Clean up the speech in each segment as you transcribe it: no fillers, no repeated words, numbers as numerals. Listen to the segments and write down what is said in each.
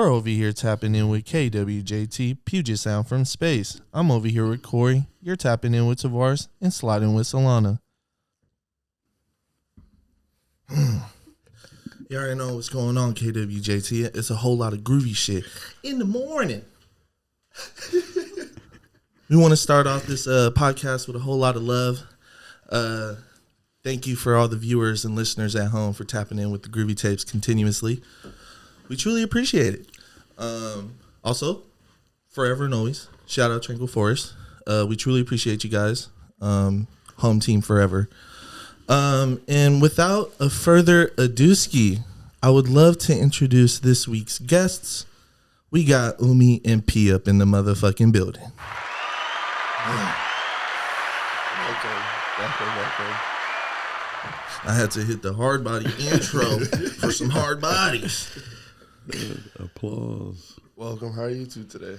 You're over here tapping in with KWJT, Puget Sound from space. I'm over here with Corey. You're tapping in with Tavares and sliding with Solana. You already know what's going on, KWJT. It's a whole lot of groovy shit in the morning. We want to start off this podcast with a whole lot of love. Thank you for all the viewers and listeners at home for tapping in with the Groovy Tapes continuously. We truly appreciate it. Also, forever and always, shout out Tranquil Forest. We truly appreciate you guys. Home team forever. And without a further ado-ski, I would love to introduce this week's guests. We got Umi and P up in the motherfucking building. Welcome. I had to hit the hard body intro for some hard bodies. Good. Applause. Welcome. How are you two today?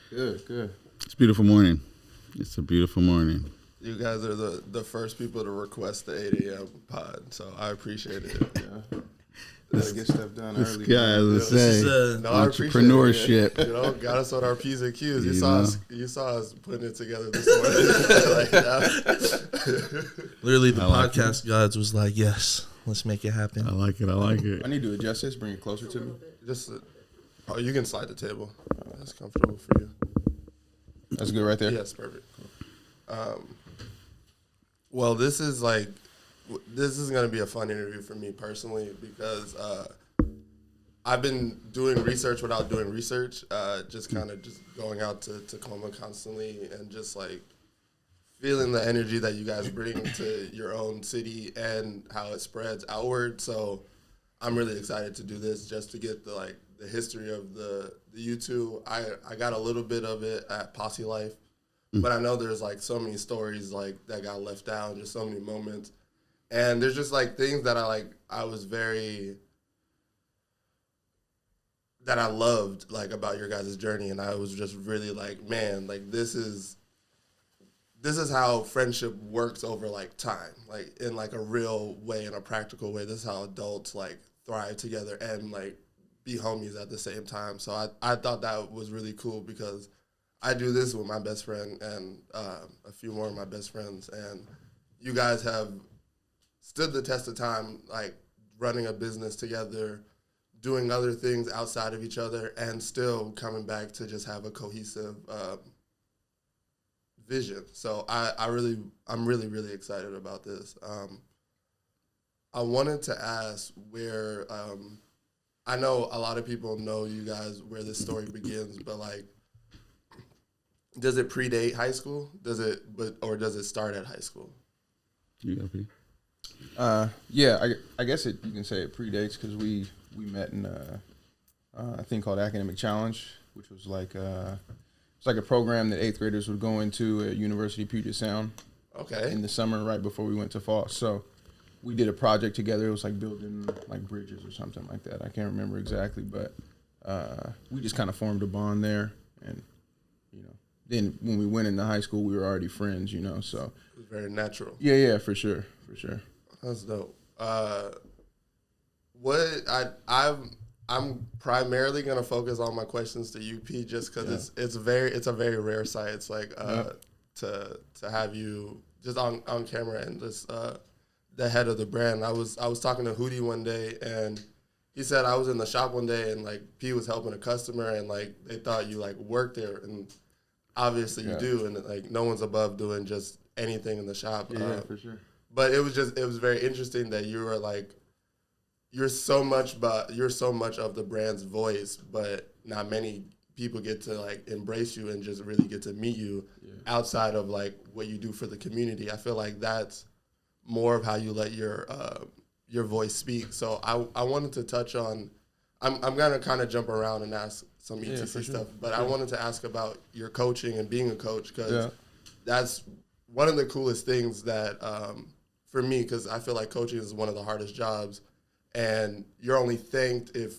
Good. It's a beautiful morning. It's a beautiful morning. You guys are the first people to request the 8 a.m. pod, so I appreciate it. Yeah. Gotta get stuff done This early. guy, as I say, entrepreneurship. You know, got us on our P's and Q's. You saw us putting it together this morning. Literally, the podcast gods was like, yes, let's make it happen. I like it. I need to adjust this, bring it closer to me. Just, you can slide the table. That's comfortable for you. That's good right there? Yes, perfect. Well, this is going to be a fun interview for me personally because I've been doing research without doing research, just going out to Tacoma constantly and just like feeling the energy that you guys bring to your own city and how it spreads outward. So I'm really excited to do this just to get the history of the U2. I got a little bit of it at Posse Life. But I know there's like so many stories like that got left out, just so many moments. And there's just like things that I loved like about your guys' journey. And I was just really like, man, like this is how friendship works over like time, like in like a real way, in a practical way. This is how adults like thrive together and like be homies at the same time. So I thought that was really cool because I do this with my best friend and a few more of my best friends, and you guys have stood the test of time, like running a business together, doing other things outside of each other, and still coming back to just have a cohesive vision. So I'm really excited about this. I wanted to ask where I know a lot of people know you guys where this story begins, but like, does it predate high school? Or does it start at high school? UFP. Yeah, I guess you can say it predates because we met in a thing called Academic Challenge, which was like it's like a program that 8th graders would go into at University of Puget Sound. Okay. In the summer, right before we went to fall. So we did a project together. It was like building like bridges or something like that. I can't remember exactly, but we just kind of formed a bond there, and then when we went into high school, we were already friends, so. It was very natural. Yeah, for sure. That's dope. I'm primarily going to focus on my questions to UP just because it's a very rare sight. It's like to have you just on camera and just the head of the brand. I was talking to Hootie one day, and he said I was in the shop one day and like P was helping a customer and like they thought you like worked there, and obviously you do, and like no one's above doing just anything in the shop. Yeah, for sure. But it was very interesting that you were like, you're so much of the brand's voice, but not many people get to like embrace you and just really get to meet you outside of like what you do for the community. I feel like that's more of how you let your voice speak. So I wanted to touch on. I'm gonna kind of jump around and ask some ETC stuff, but I wanted to ask about your coaching and being a coach because that's one of the coolest things that for me, because I feel like coaching is one of the hardest jobs, and you're only thanked if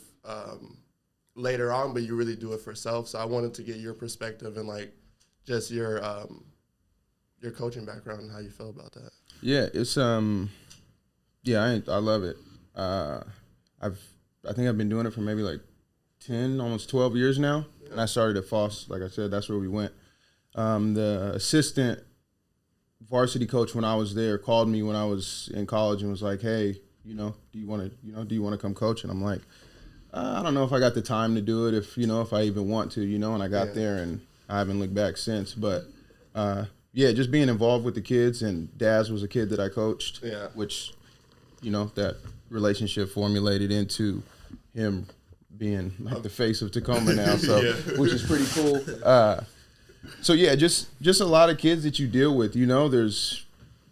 later on, but you really do it for self. So I wanted to get your perspective and like just your coaching background and how you feel about that. Yeah, it's I love it. I think I've been doing it for maybe like 10, almost 12 years now. And I started at Foss. Like I said, that's where we went. The assistant varsity coach when I was there called me when I was in college and was like, hey, do you want to come coach? And I'm like, I don't know if I got the time to do it, if I even want to, and I got there and I haven't looked back since. But just being involved with the kids, and Daz was a kid that I coached, which, that relationship formulated into him being like the face of Tacoma now, so which is pretty cool. Just a lot of kids that you deal with, there's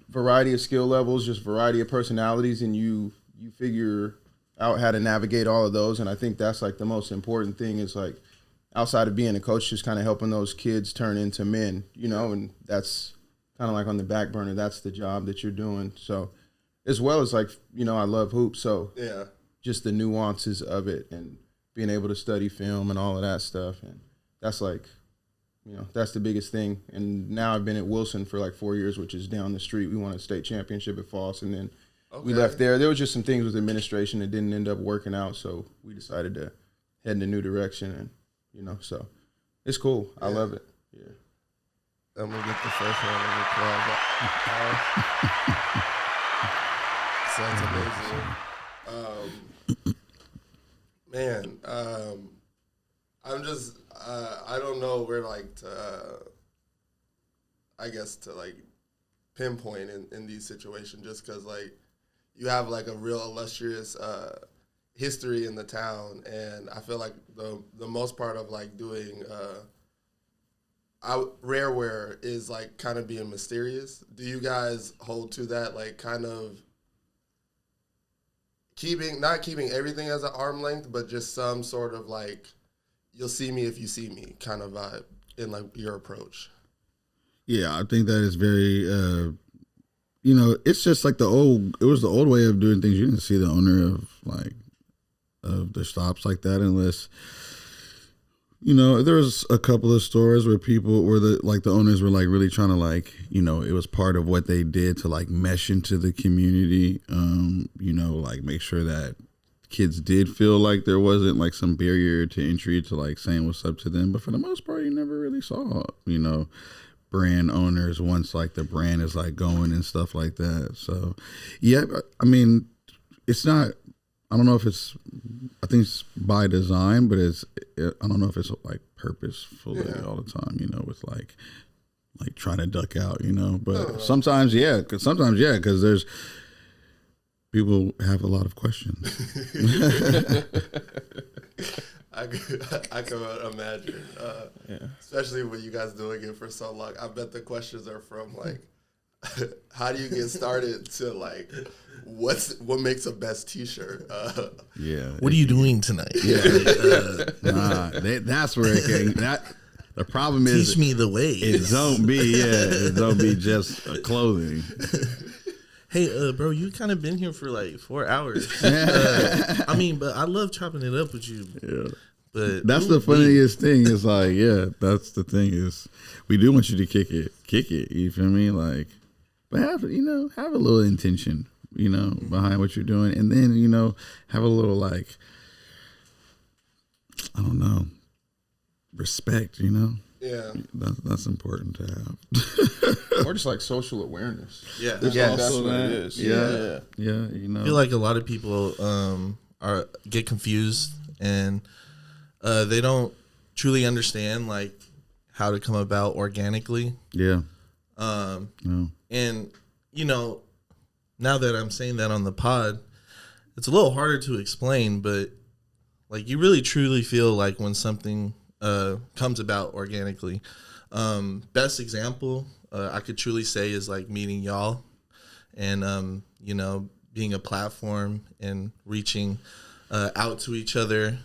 variety of skill levels, just variety of personalities, and you figure out how to navigate all of those. And I think that's like the most important thing is like outside of being a coach, just kind of helping those kids turn into men, and that's kind of like on the back burner. That's the job that you're doing. So as well as like, I love hoops. So just the nuances of it and being able to study film and all of that stuff. And that's like, that's the biggest thing. And now I've been at Wilson for like 4 years, which is down the street. We won a state championship at Foss, and then we left there. There was just some things with administration that didn't end up working out, so we decided to head in a new direction. And, so it's cool. I love it. Yeah. I'm going to get the first round of applause. Sounds amazing. Man, I'm just, I don't know where like to, I guess to like pinpoint in these situations, just because like you have like a real illustrious history in the town, and I feel like the most part of like doing rareware is like kind of being mysterious. Do you guys hold to that, like kind of not keeping everything as an arm length, but just some sort of like you'll see me if you see me kind of vibe in like your approach? Yeah, I think that is very, it's just like the old way of doing things. You didn't see the owner of the shops like that unless, there was a couple of stores where the owners were like really trying to like, it was part of what they did to like mesh into the community, like make sure that kids did feel like there wasn't like some barrier to entry to like saying what's up to them. But for the most part, you never really saw, brand owners once like the brand is like going and stuff like that. So, yeah, I mean, it's not, I don't know if it's, I think it's by design, but I don't know if it's like purposefully all the time, with like trying to duck out, but sometimes, because there's, people have a lot of questions. I can imagine, especially when you guys doing it for so long. I bet the questions are from like, how do you get started to like, what makes a best T-shirt? What are you doing tonight? That's where it can. The problem is, teach me the way. It don't be just clothing. Hey, bro, you kind of been here for like 4 hours. I mean, but I love chopping it up with you. Yeah. But that's the funniest thing is like, that's the thing is we do want you to kick it. You feel me? Like, but have a little intention, behind what you're doing. And then, have a little like, I don't know, respect, Yeah. That's important to have. Or just like social awareness. Yeah. That's what it is. Yeah. I feel like a lot of people get confused and they don't truly understand like how to come about organically. Yeah. And now that I'm saying that on the pod, it's a little harder to explain, but like you really truly feel like when something comes about organically. Best example I could truly say is like meeting y'all and being a platform and reaching out to each other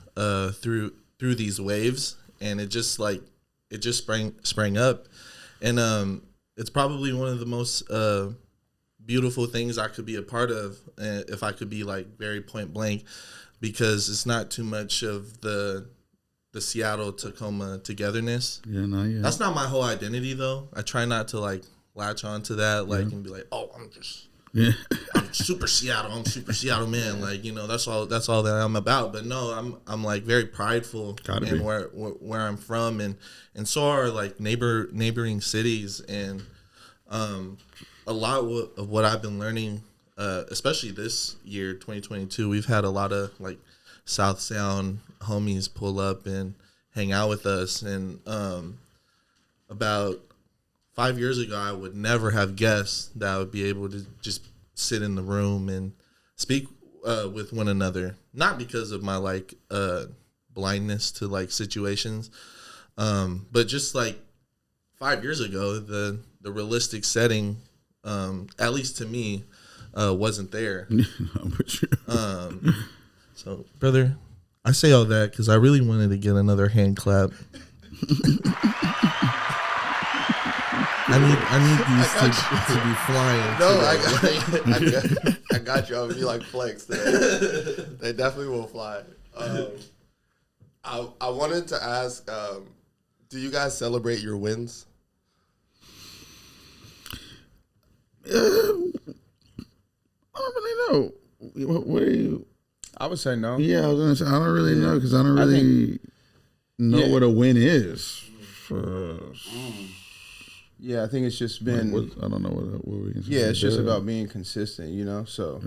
through these waves, and it just sprang up, and it's probably one of the most beautiful things I could be a part of if I could be like very point blank, because it's not too much of the Seattle Tacoma togetherness. That's not my whole identity though. I try not to like latch on to that and be like, oh, I'm just I'm super Seattle man. Like, you know, that's all that I'm about. But no, I'm like very prideful in where I'm from, and so are like neighboring cities, and a lot of what I've been learning, especially this year, 2022, we've had a lot of like South Sound homies pull up and hang out with us, and about 5 years ago, I would never have guessed that I would be able to just sit in the room and speak with one another. Not because of my like blindness to like situations, but just like 5 years ago, the realistic setting, at least to me, wasn't there. So, brother, I say all that because I really wanted to get another hand clap. I need these to be flying. No, I got you. I'll be like flex. They definitely will fly. I wanted to ask, do you guys celebrate your wins? I don't really know. What are you? I would say no. Yeah, I was gonna say I don't really know because I don't really know what a win is. Yeah, I think it's just been. I don't know what we can say. Yeah, it's just about being consistent, you know. So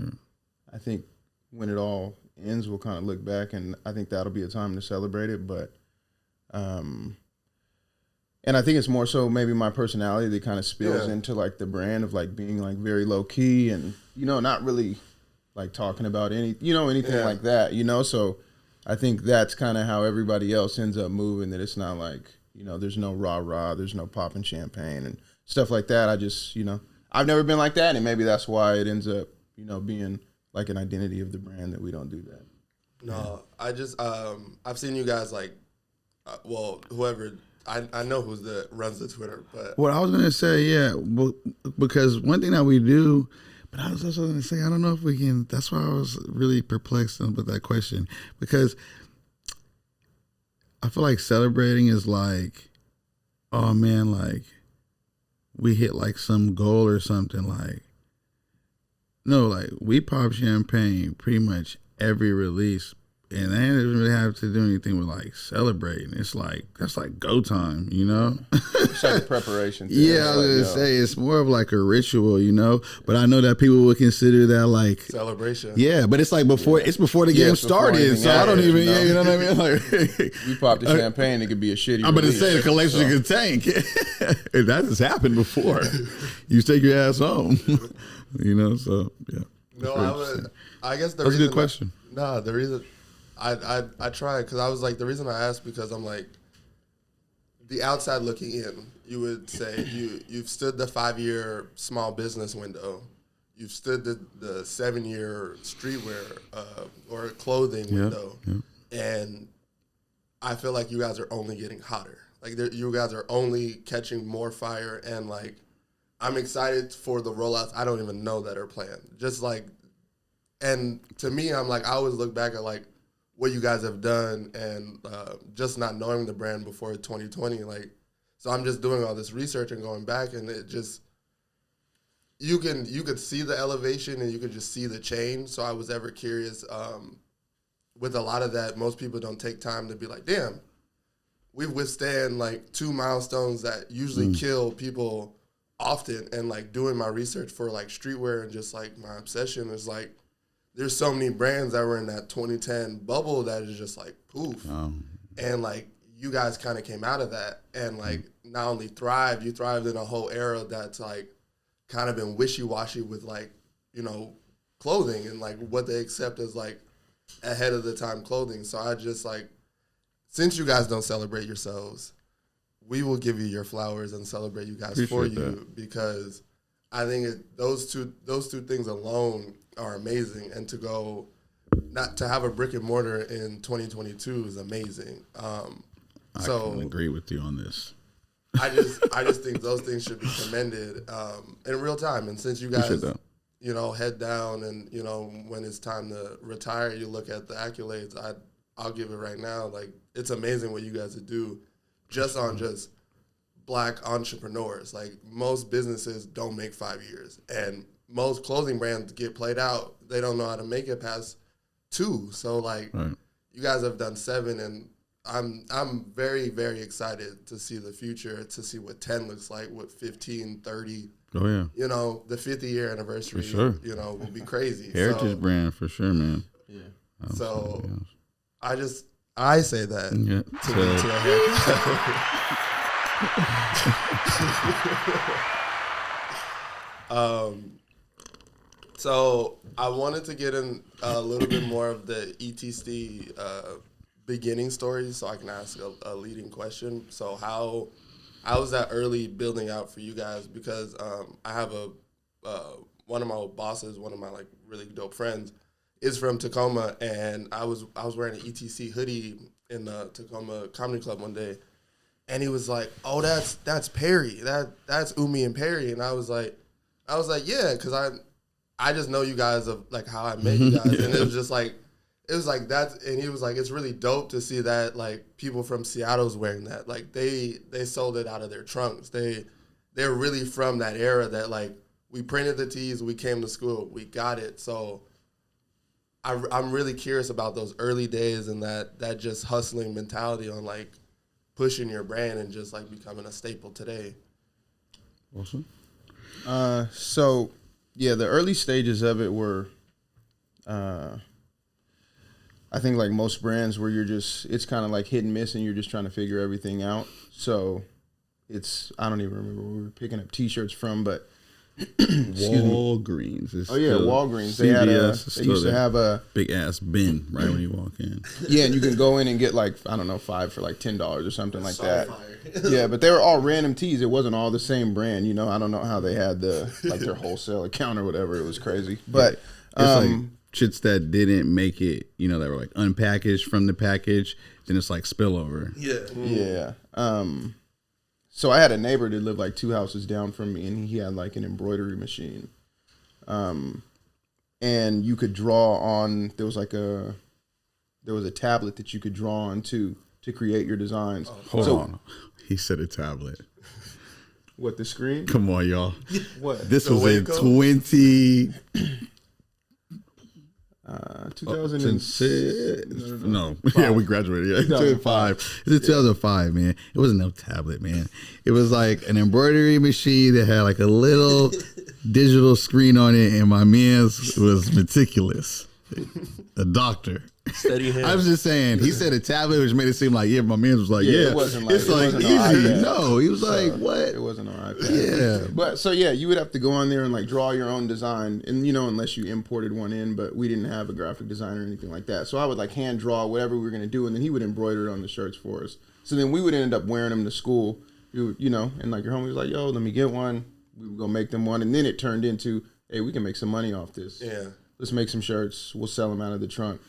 I think when it all ends, we'll kind of look back, and I think that'll be a time to celebrate it. But, and I think it's more so maybe my personality that kind of spills into like the brand of like being like very low key and, you know, not really like talking about anything like that, you know. So I think that's kind of how everybody else ends up moving. That it's not like, you know, there's no rah-rah, there's no popping champagne and stuff like that. I just, you know, I've never been like that, and maybe that's why it ends up, you know, being like an identity of the brand that we don't do that. No, I just, I've seen you guys like, whoever, I know runs the Twitter, but. What I was going to say, because one thing that we do, but I was also going to say, I don't know if we can, that's why I was really perplexed with that question, because I feel like celebrating is like, oh man, like we hit like some goal or something. Like, no, like we pop champagne pretty much every release, and that doesn't really have to do anything with like celebrating. It's like that's like go time, you know. It's like a preparation. Yeah, I was gonna say it's more of like a ritual, you know. But I know that people would consider that like celebration. Yeah, but it's like before it's before the game started, so I don't even. Yeah, you know what I mean. Like we pop the champagne, it could be a shitty. I'm gonna say the collection could tank. That has happened before. You take your ass home, you know. So yeah. No, I guess the that's reason a good question. The reason I tried because I was like the reason I asked because I'm like the outside looking in, you would say you've stood the 5-year small business window, you've stood the 7-year streetwear or clothing window, and I feel like you guys are only getting hotter. Like you guys are only catching more fire, and like I'm excited for the rollouts I don't even know that are planned. Just like, and to me, I'm like I always look back at like what you guys have done, and just not knowing the brand before 2020, like, so I'm just doing all this research and going back, and it just, you could see the elevation and you could just see the change. So I was ever curious, with a lot of that, most people don't take time to be like, damn, we've withstand like 2 milestones that usually kill people often. And like doing my research for like streetwear and just like my obsession is like, there's so many brands that were in that 2010 bubble that is just like poof. And like you guys kind of came out of that and like not only thrived, you thrived in a whole era that's like kind of been wishy-washy with like, you know, clothing and like what they accept as like ahead of the time clothing. So I just like, since you guys don't celebrate yourselves, we will give you your flowers and celebrate you guys for you, because I think those two things alone are amazing, and to go not to have a brick and mortar in 2022 is amazing. I can agree with you on this. I just think those things should be commended in real time. And since you guys, you know, head down and you know when it's time to retire, you look at the accolades. I'll give it right now. Like it's amazing what you guys do, just on Black entrepreneurs. Like most businesses don't make 5 years, and most clothing brands get played out. They don't know how to make it past 2. So like you guys have done 7, and I'm very, very excited to see the future, to see what 10 looks like, what 15, 30. Oh yeah. You know, the 50-year anniversary, For sure. you know, will be crazy. Heritage brand for sure, man. Yeah. So I say that Yeah. to a haircut. So I wanted to get in a little bit more of the ETC beginning story, so I can ask a leading question. So how was that early building out for you guys? Because I have one of my bosses, one of my like really dope friends, is from Tacoma, and I was wearing an ETC hoodie in the Tacoma Comedy Club one day, and he was like, "Oh, that's Perry, that's Umi and Perry," and I was like, yeah, because I just know you guys of like how I met you guys, and it was like that, and he was like, it's really dope to see that like people from Seattle's wearing that, like they sold it out of their trunks, they're really from that era that like we printed the tees, we came to school, we got it. So I'm really curious about those early days and that just hustling mentality on like pushing your brand and just like becoming a staple today. Awesome. So yeah, the early stages of it were, I think like most brands where it's kind of like hit and miss and you're just trying to figure everything out. So I don't even remember where we were picking up t-shirts from, but Walgreens. Walgreens. CVS, they used to have a big ass bin right when you walk in. Yeah, and you can go in and get like, I don't know, 5 for like $10 or something like that. Fire. Yeah, but they were all random tees. It wasn't all the same brand, you know. I don't know how they had their wholesale account or whatever. It was crazy. But it's like shits that didn't make it, you know, that were like unpackaged from the package, then it's like spillover. Yeah. So I had a neighbor that lived like 2 houses down from me, and he had like an embroidery machine. And you could draw on, there was a tablet that you could draw on to create your designs. Hold on. He said a tablet. What, the screen? Come on, y'all. What? This The was in Waco? 2006. No. Yeah, we graduated. Yeah, 2005. It's 2005, man. It wasn't no tablet, man. It was like an embroidery machine that had like a little digital screen on it, and my man's was meticulous. A doctor. Steady hand. I was just saying, he said a tablet, which made it seem like, my man was like, It wasn't like, it's like easy. No, he was like, what? It wasn't on iPad. Yeah. But so yeah, you would have to go on there and like draw your own design, and you know, unless you imported one in, but we didn't have a graphic designer or anything like that. So I would like hand draw whatever we were gonna do, and then he would embroider it on the shirts for us. So then we would end up wearing them to school, you know, and like your homie was like, yo, let me get one. We would go make them one, and then it turned into, hey, we can make some money off this. Yeah. Let's make some shirts. We'll sell them out of the trunk.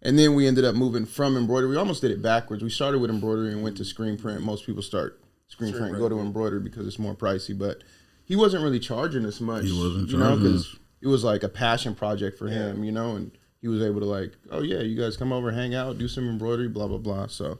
And then we ended up moving from embroidery. We almost did it backwards. We started with embroidery and went to screen print. Most people start screen print, go to embroidery because it's more pricey. But he wasn't really charging us much. He wasn't you know, charging because it was like a passion project for him, you know, and he was able to like, oh yeah, you guys come over, hang out, do some embroidery, blah, blah, blah. So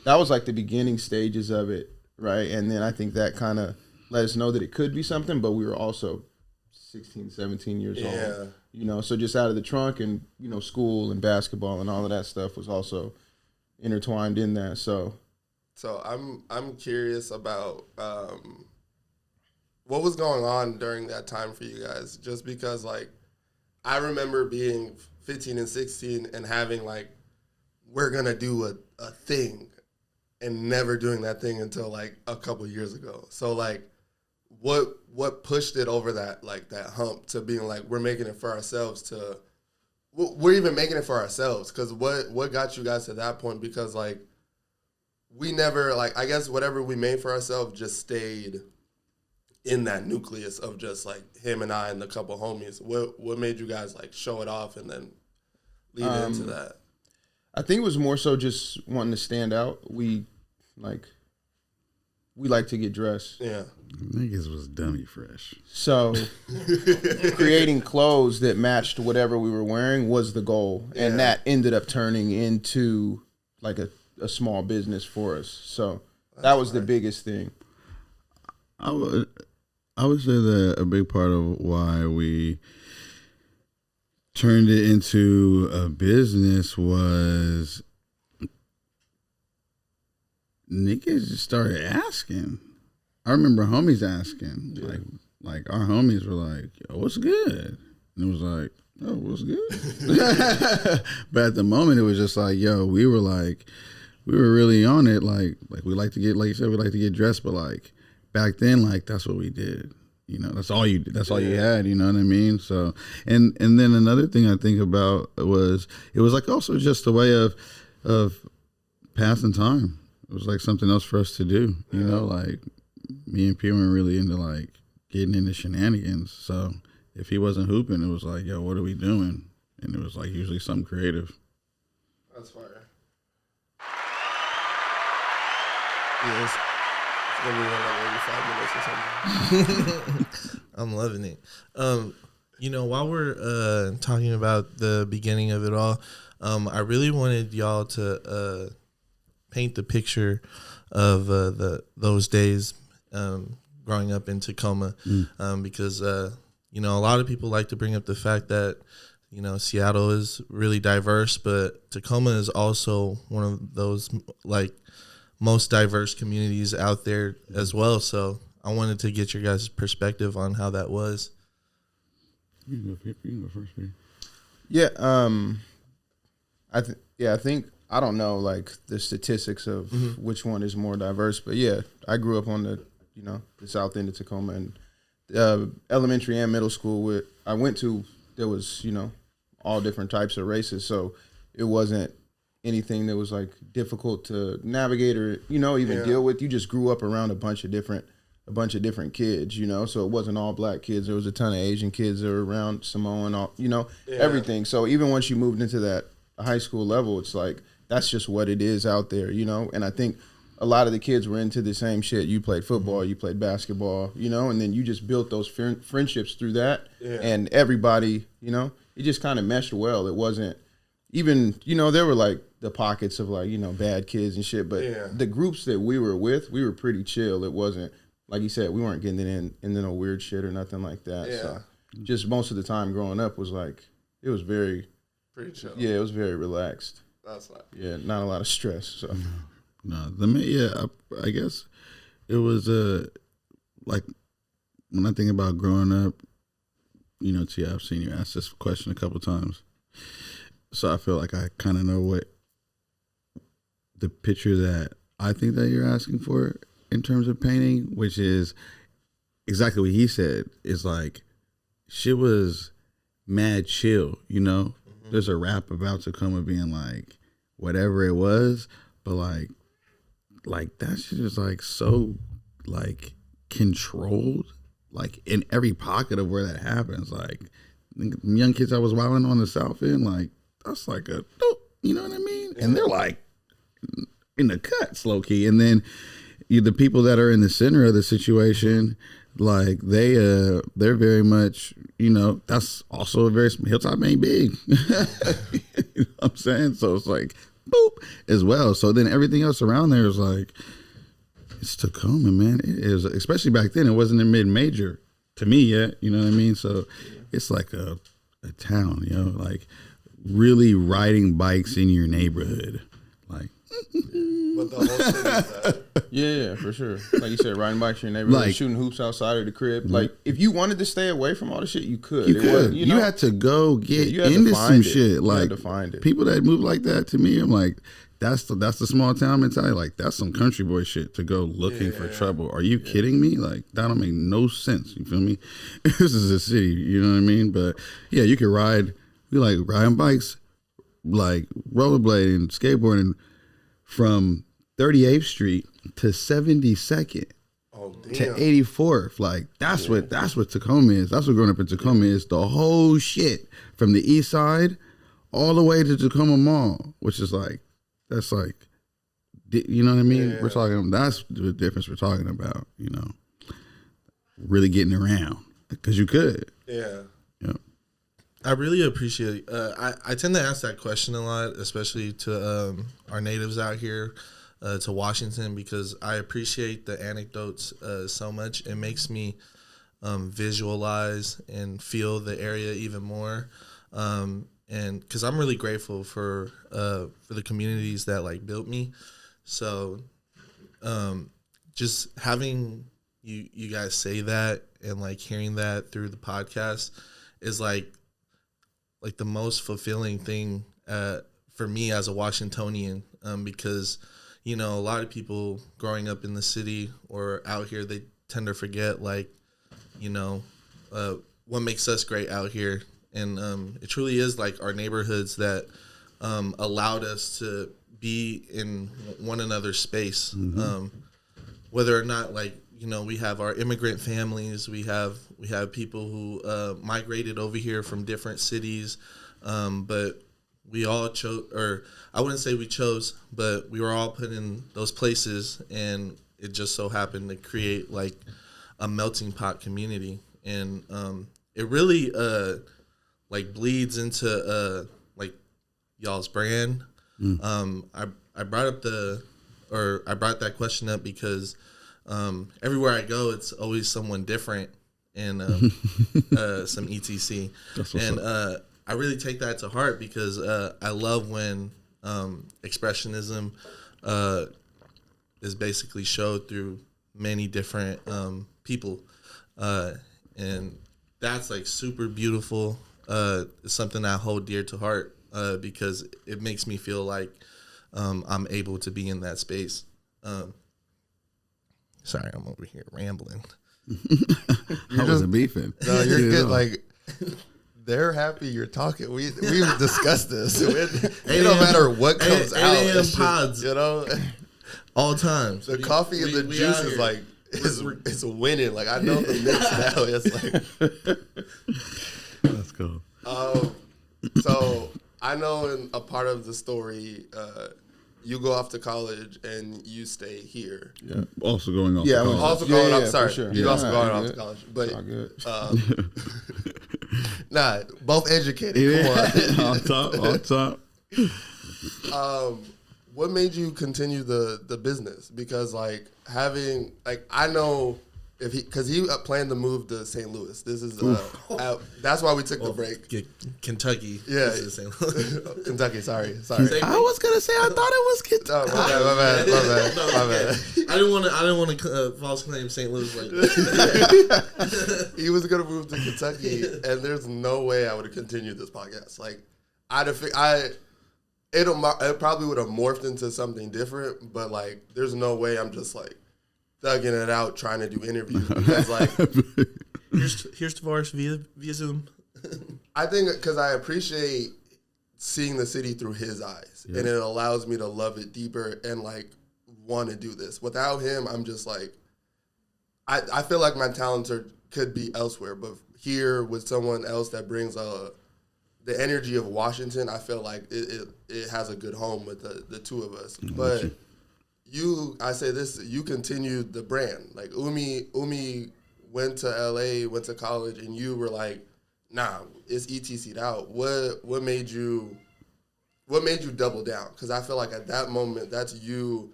that was like the beginning stages of it, right? And then I think that kind of let us know that it could be something, but we were also 16, 17 years old. You know, so just out of the trunk, and, you know, school and basketball and all of that stuff was also intertwined in that. So I'm curious about what was going on during that time for you guys, just because like I remember being 15 and 16 and having like, we're going to do a thing, and never doing that thing until like a couple years ago. So like, what pushed it over that hump to being like, we're making it for ourselves, to we're even making it for ourselves? Because what got you guys to that point? Because like we never, like, I guess whatever we made for ourselves just stayed in that nucleus of just like him and I and the couple homies. What made you guys like show it off and then lead into that? I think it was more so just wanting to stand out. We like to get dressed. Yeah. Niggas was dummy fresh. So creating clothes that matched whatever we were wearing was the goal. Yeah. And that ended up turning into like a small business for us. So that was the biggest thing. I would say that a big part of why we turned it into a business was niggas just started asking. I remember homies asking, like our homies were like, "Yo, what's good?" And it was like, "Oh, what's good?" But at the moment, it was just like, "Yo," we were really on it. Like we like to get, like you said, we like to get dressed, but like back then, like that's what we did. You know, that's all you did. That's all you had. You know what I mean? So, and then another thing I think about was it was like also just a way of passing time. It was like something else for us to do. You know, like me and P weren't really into like getting into shenanigans. So if he wasn't hooping, it was like, yo, what are we doing? And it was like usually something creative. That's fire. Yeah, it's gonna be like maybe 5 minutes or something. I'm loving it. You know, while we're talking about the beginning of it all, I really wanted y'all to paint the picture of those days growing up in Tacoma, because you know, a lot of people like to bring up the fact that, you know, Seattle is really diverse, but Tacoma is also one of those like most diverse communities out there as well. So I wanted to get your guys' perspective on how that was. You can go first, P. Yeah, I think I don't know like the statistics of which one is more diverse, but yeah, I grew up on the south end of Tacoma, and elementary and middle school I went to, there was all different types of races, so it wasn't anything that was like difficult to navigate or even deal with. You just grew up around a bunch of different kids, so it wasn't all black kids. There was a ton of Asian kids that were around, Samoan, everything. So even once you moved into that high school level, it's like that's just what it is out there, and I think a lot of the kids were into the same shit. You played football, you played basketball, and then you just built those friendships through that, and everybody, it just kind of meshed well. It wasn't even, there were like the pockets of like, bad kids and shit, but the groups that we were with, we were pretty chill. It wasn't, like you said, we weren't getting into no weird shit or nothing like that. Yeah. So just most of the time growing up was like, it was very pretty chill. Yeah, it was very relaxed. That's like, yeah, not a lot of stress. So no, I guess it was like when I think about growing up, T, I've seen you ask this question a couple times, so I feel like I kind of know what the picture that I think that you're asking for in terms of painting, which is exactly what he said. Is like shit was mad chill, There's a rap about Tacoma being like whatever it was, but like that shit is like so like controlled, like in every pocket of where that happens. Like young kids I was wilding on the south end, like that's like a dope, you know what I mean? Yeah. And they're like in the cuts low key, and then the people that are in the center of the situation, like they're very much, that's also a very Hilltop ain't big. You know what I'm saying? So it's like boop as well. So then everything else around there is like, it's Tacoma, man. It is, especially back then. It wasn't a mid-major to me yet. You know what I mean? So it's like a town, like really riding bikes in your neighborhood, like. But the whole city is that. Yeah, for sure. Like you said, riding bikes in your neighborhood, like, shooting hoops outside of the crib. Like if you wanted to stay away from all the shit, you could. You had to go get into some shit. Like you had to find it. People that move like that, to me, I'm like, that's the small town mentality. Like that's some country boy shit to go looking for trouble. Are you kidding me? Like that don't make no sense. You feel me? This is a city. You know what I mean? But yeah, you could ride. We like riding bikes, like rollerblading, skateboarding from 38th Street to 72nd to 84th. Like that's what Tacoma is. That's what growing up in Tacoma is. The whole shit from the east side all the way to Tacoma Mall, which is like, that's like, you know what I mean? Yeah. We're talking, that's the difference we're talking about, really getting around because you could. Yeah. I really appreciate I tend to ask that question a lot, especially to our natives out here, to Washington, because I appreciate the anecdotes so much. It makes me visualize and feel the area even more. And because I'm really grateful for the communities that like built me. So just having you guys say that and like hearing that through the podcast is like the most fulfilling thing for me as a Washingtonian, because a lot of people growing up in the city or out here, they tend to forget what makes us great out here. And it truly is like our neighborhoods that allowed us to be in one another's space. Whether or not we have our immigrant families, we have people who migrated over here from different cities, but we all chose, or I wouldn't say we chose, but we were all put in those places, and it just so happened to create like a melting pot community. And it really bleeds into y'all's brand. I brought that question up because everywhere I go, it's always someone different and some etc. And I really take that to heart because I love when expressionism is basically showed through many different people, and that's like super beautiful. It's something I hold dear to heart because it makes me feel like I'm able to be in that space. Sorry, I'm over here rambling. I wasn't beefing. No, you're good. Like, they're happy you're talking. We've discussed this. It don't matter what comes out. 8 a.m. pods, all times. The coffee and the juice is like it's winning. Like I know the mix now. It's like that's cool. So I know in a part of the story, you go off to college and you stay here. Yeah. Also going off. To college. Also going off. Sorry, sure. you also going off to college. But nah, both educated. Come on. on top. What made you continue the business? Because I know because he planned to move to St. Louis. This is that's why we took the break. Kentucky. Yeah, this is St. Louis. Kentucky. Sorry. I was gonna say I thought it was Kentucky. Oh, my bad. I didn't want to false claim St. Louis like that. He was gonna move to Kentucky, and there's no way I would have continued this podcast. Like it probably would have morphed into something different, but like there's no way I'm just like thugging it out trying to do interviews because like here's Tavares via Zoom. I think because I appreciate seeing the city through his eyes, and it allows me to love it deeper and like want to do this. Without him, I'm just like I feel like my talents could be elsewhere, but here with someone else that brings the energy of Washington, I feel like it has a good home with the two of us. But I say this, you continued the brand. Like Umi went to LA, went to college, and you were like, nah, it's ETC'd out. What made you double down? Because I feel like at that moment, that's you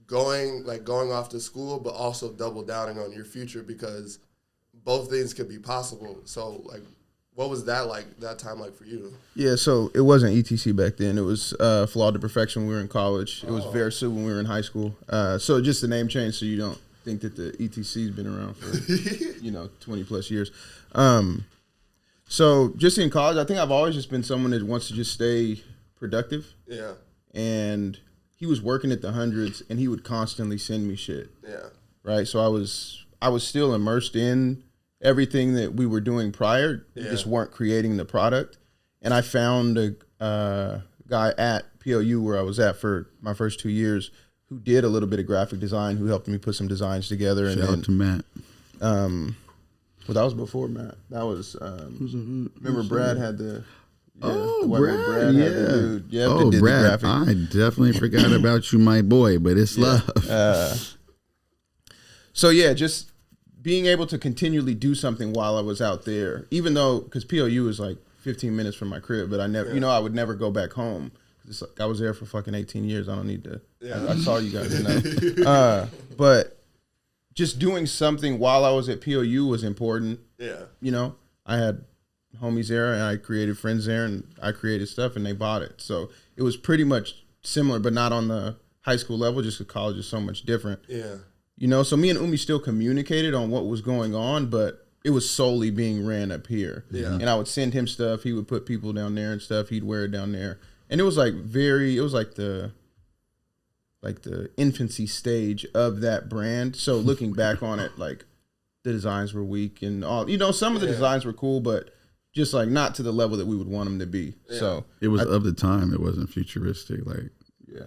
going off to school, but also double downing on your future because both things could be possible. So like, what was that time like for you? Yeah, so it wasn't ETC back then. It was Flawed to Perfection when we were in college. It was Versu when we were in high school. So just the name change so you don't think that the ETC's been around for 20 plus years. So just in college, I think I've always just been someone that wants to just stay productive. Yeah. And he was working at the hundreds, and he would constantly send me shit. Yeah. Right. So I was still immersed in everything that we were doing prior. We just weren't creating the product. And I found a guy at POU where I was at for my first 2 years who did a little bit of graphic design, who helped me put some designs together. Shout out to Matt. Well, that was before Matt. That was remember Brad had the. Yeah, Brad had the dude. That did Brad, the graphic. I definitely forgot about you, my boy, but it's love. So yeah, just being able to continually do something while I was out there, even though, because POU is like 15 minutes from my crib, but I never, I would never go back home. It's like I was there for fucking 18 years. I don't need to. I saw you guys, but just doing something while I was at POU was important. Yeah. You know, I had homies there and I created friends there and I created stuff and they bought it. So it was pretty much similar, but not on the high school level, just because college is so much different. Yeah. You know, so me and Umi still communicated on what was going on, but it was solely being ran up here. Yeah. And I would send him stuff. He would put people down there and stuff. He'd wear it down there. And it was like the infancy stage of that brand. So looking back on it, like the designs were weak and all, you know, some of the designs were cool, but just like not to the level that we would want them to be. Yeah. So it was of the time. It wasn't futuristic. Like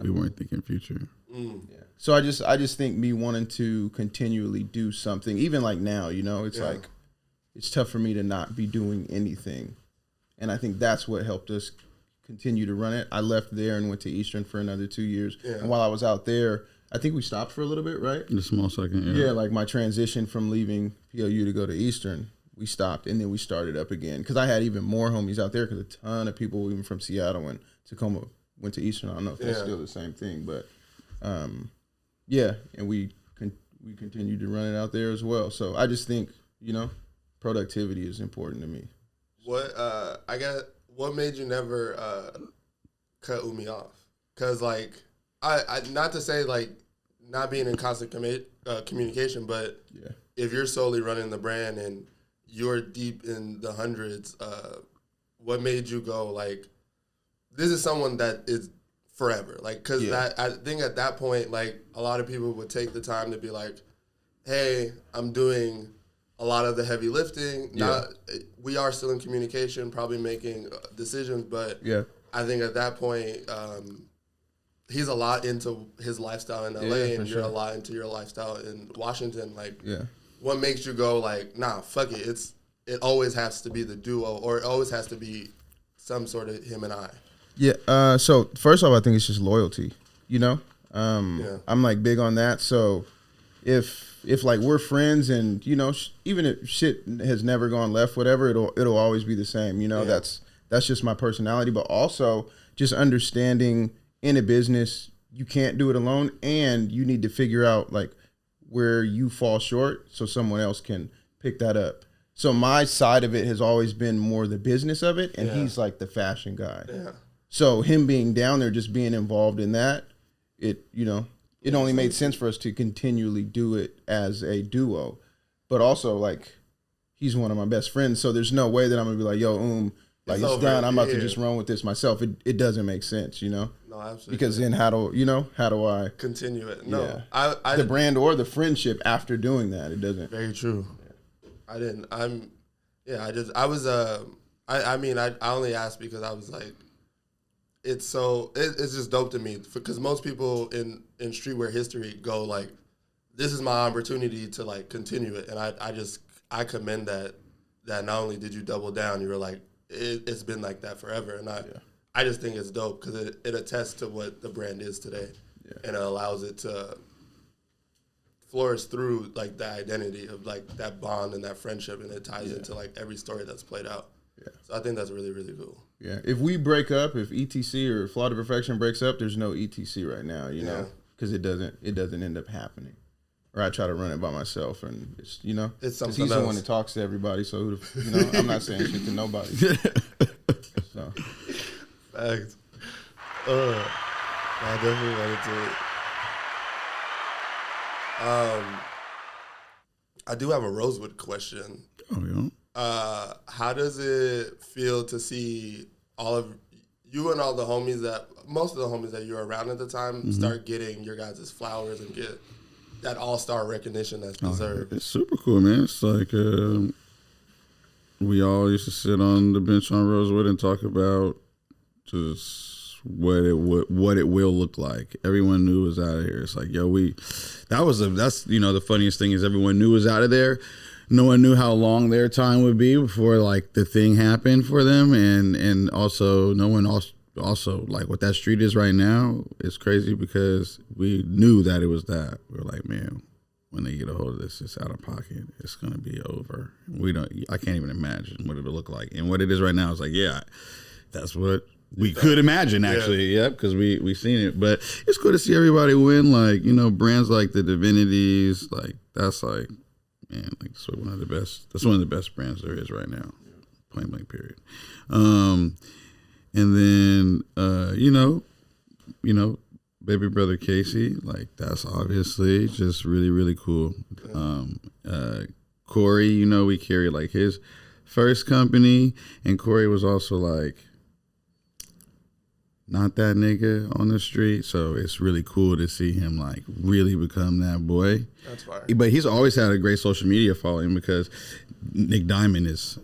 we weren't thinking future. Yeah. So I just think me wanting to continually do something, even like now, you know, it's like, it's tough for me to not be doing anything. And I think that's what helped us continue to run it. I left there and went to Eastern for another 2 years. Yeah. And while I was out there, I think we stopped for a little bit, right? In a small second, yeah. Like my transition from leaving POU to go to Eastern, we stopped and then we started up again. Because I had even more homies out there because a ton of people, even from Seattle and Tacoma, went to Eastern. I don't know if that's still the same thing, but yeah, and we continued to run it out there as well. So I just think, you know, productivity is important to me. What made you never cut Umi off? Because like I not to say like not being in constant communication, but if you're solely running the brand and you're deep in the hundreds, what made you go like, this is someone that is forever? Like, because that, I think at that point, like a lot of people would take the time to be like, hey, I'm doing a lot of the heavy lifting. We are still in communication, probably making decisions, but I think at that point, he's a lot into his lifestyle in LA, and you're a lot into your lifestyle in Washington. Like, what makes you go like, nah, fuck it. It always has to be the duo, or it always has to be some sort of him and I. Yeah. So first off, I think it's just loyalty. You know, I'm like big on that. So if like we're friends and, you know, even if shit has never gone left, whatever, it'll always be the same. You know, that's just my personality. But also just understanding in a business, you can't do it alone, and you need to figure out like where you fall short so someone else can pick that up. So my side of it has always been more the business of it, and he's like the fashion guy. Yeah. So him being down there, just being involved in that, it only made sense for us to continually do it as a duo. But also, like, he's one of my best friends, so there's no way that I'm gonna be like, yo, like it's done. I'm about to just run with this myself. It doesn't make sense, you know. No, absolutely. Because then how do I continue it? No, I the brand or the friendship after doing that, it doesn't. Very true. I didn't. I only asked because I was like, it's just dope to me, because most people in streetwear history go like, this is my opportunity to like continue it, and I commend that not only did you double down, you were like, it's been like that forever, and I just think it's dope because it attests to what the brand is today, and it allows it to flourish through like the identity of like that bond and that friendship, and it ties into like every story that's played out. So I think that's really, really cool. Yeah, if we break up, if ETC or Flaw to Perfection breaks up, there's no ETC right now, you know, because it doesn't end up happening. Or I try to run it by myself, and it's, you know, it's something he's else. The one that talks to everybody, so you know, I'm not saying shit to nobody. So. Facts. I definitely wanted to. I do have a Rosewood question. Oh yeah. How does it feel to see all of you and all the homies most of the homies that you were around at the time start getting your guys' flowers and get that all-star recognition that's deserved? It's super cool, man. It's like we all used to sit on the bench on Rosewood and talk about just what it will look like. Everyone knew it was out of here. It's like, yo, that's you know, the funniest thing is everyone knew it was out of there. No one knew how long their time would be before like the thing happened for them, and also no one also like what that street is right now is crazy, because we knew that it was that. We were like, man, when they get a hold of this, it's out of pocket. It's gonna be over. I can't even imagine what it'll look like, and what it is right now is like, that's what we could imagine, actually. Because we seen it. But it's cool to see everybody win, like, you know, brands like the Divinities, like that's like, man, like it's one of the best. That's one of the best brands there is right now. Point blank period. And then you know, baby brother Casey, like that's obviously just really, really cool. Corey, you know, we carry like his first company, and Corey was also like not that nigga on the street, so it's really cool to see him like really become that boy. That's fire. But he's always had a great social media following because Nick Diamond is,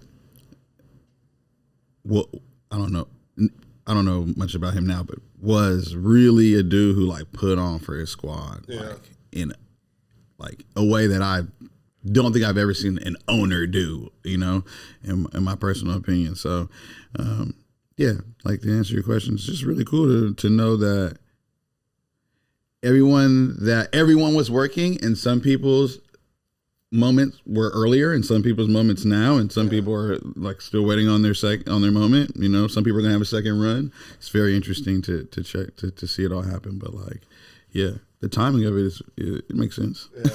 well, I don't know much about him now, but was really a dude who like put on for his squad, like in like a way that I don't think I've ever seen an owner do, you know, in my personal opinion. So, yeah, like to answer your question, it's just really cool to know that everyone was working, and some people's moments were earlier, and some people's moments now, and some people are like still waiting on their moment. You know, some people are gonna have a second run. It's very interesting to check to see it all happen. But like, yeah, the timing of it makes sense. Yeah.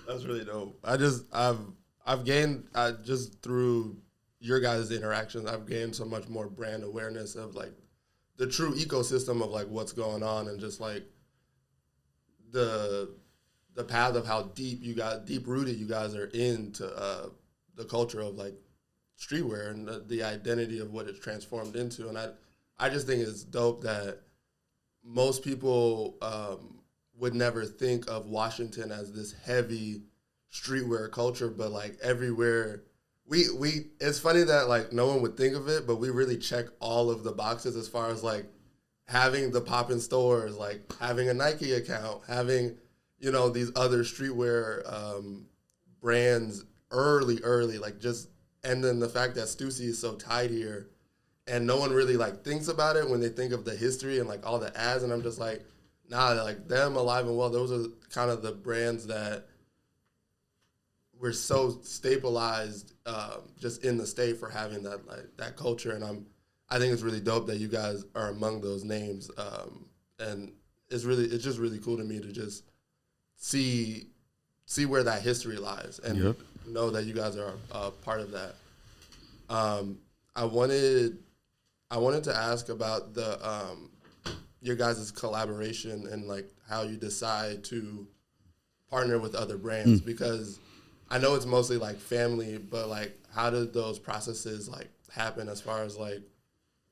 That's really dope. I've gained just through your guys' interactions, I've gained so much more brand awareness of like the true ecosystem of like what's going on, and just like the path of how deep rooted you guys are into the culture of like streetwear and the identity of what it's transformed into. And I just think it's dope that most people would never think of Washington as this heavy streetwear culture, but like everywhere we it's funny that like no one would think of it, but we really check all of the boxes as far as like having the pop-in stores, like having a Nike account, having, you know, these other streetwear brands early, like just, and then the fact that Stussy is so tied here, and no one really like thinks about it when they think of the history and like all the ads, and I'm just like, nah, like them Alive and Well, those are kind of the brands that we're so stabilized just in the state for having that like that culture, and I think it's really dope that you guys are among those names, and it's just really cool to me to just see where that history lies and know that you guys are a part of that. I wanted to ask about the your guys' collaboration and like how you decide to partner with other brands, because I know it's mostly like family, but like how did those processes like happen as far as like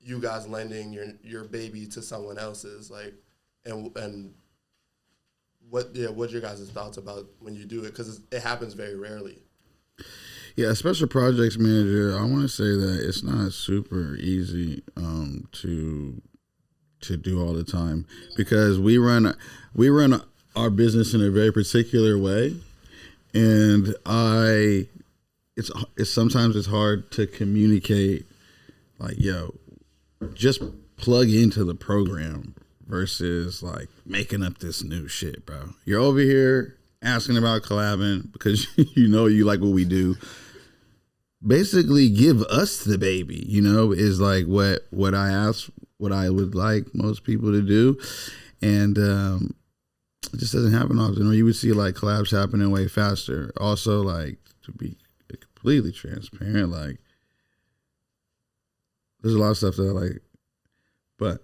you guys lending your baby to someone else's, like, and what's your guys' thoughts about when you do it, because it happens very rarely. Yeah, special projects manager, I want to say that it's not super easy to do all the time, because we run our business in a very particular way, and it's sometimes it's hard to communicate like, yo, just plug into the program versus like making up this new shit, bro. You're over here asking about collabing because you know you like what we do. Basically, give us the baby, you know, is like what I ask, what I would like most people to do. And it just doesn't happen often. Or you would see like collabs happening way faster. Also, like, to be completely transparent, like there's a lot of stuff that I like. But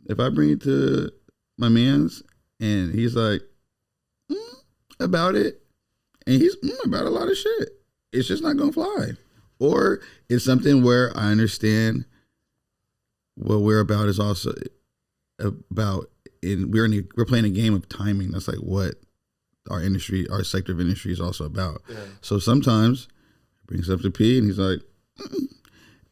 if I bring it to my man's and he's like, about it, and he's about a lot of shit, it's just not gonna fly. Or it's something where I understand what we're about is also about, we're playing a game of timing. That's like what our sector of industry is also about. Yeah. So sometimes it brings up to P and he's like,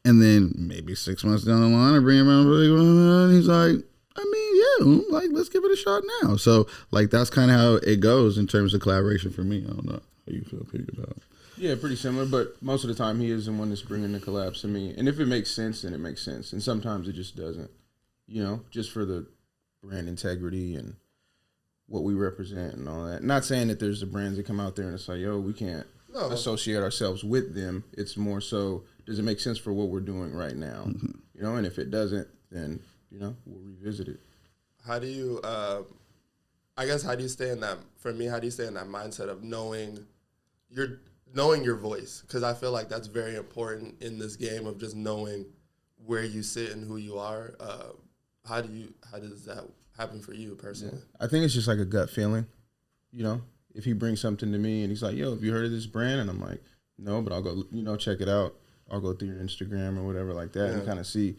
and then maybe 6 months down the line I bring him around and he's like, I mean, yeah, like let's give it a shot now. So like that's kind of how it goes in terms of collaboration for me. I don't know how you feel, Pete, about it. Yeah, pretty similar, but most of the time he is the one that's bringing the collabs to me. And if it makes sense, then it makes sense. And sometimes it just doesn't, you know, just for the brand integrity and what we represent and all that. Not saying that there's the brands that come out there and it's like, yo, we can't associate ourselves with them. It's more so, does it make sense for what we're doing right now? Mm-hmm. You know, and if it doesn't, then, you know, we'll revisit it. How do you, I guess how do you stay in that? For me, how do you stay in that mindset of knowing your voice? Because I feel like that's very important in this game of just knowing where you sit and who you are. How does that happen for you personally? I think it's just like a gut feeling, you know. If he brings something to me and he's like, "Yo, have you heard of this brand?" and I'm like, "No, but I'll go, check it out. I'll go through your Instagram or whatever like that and kind of see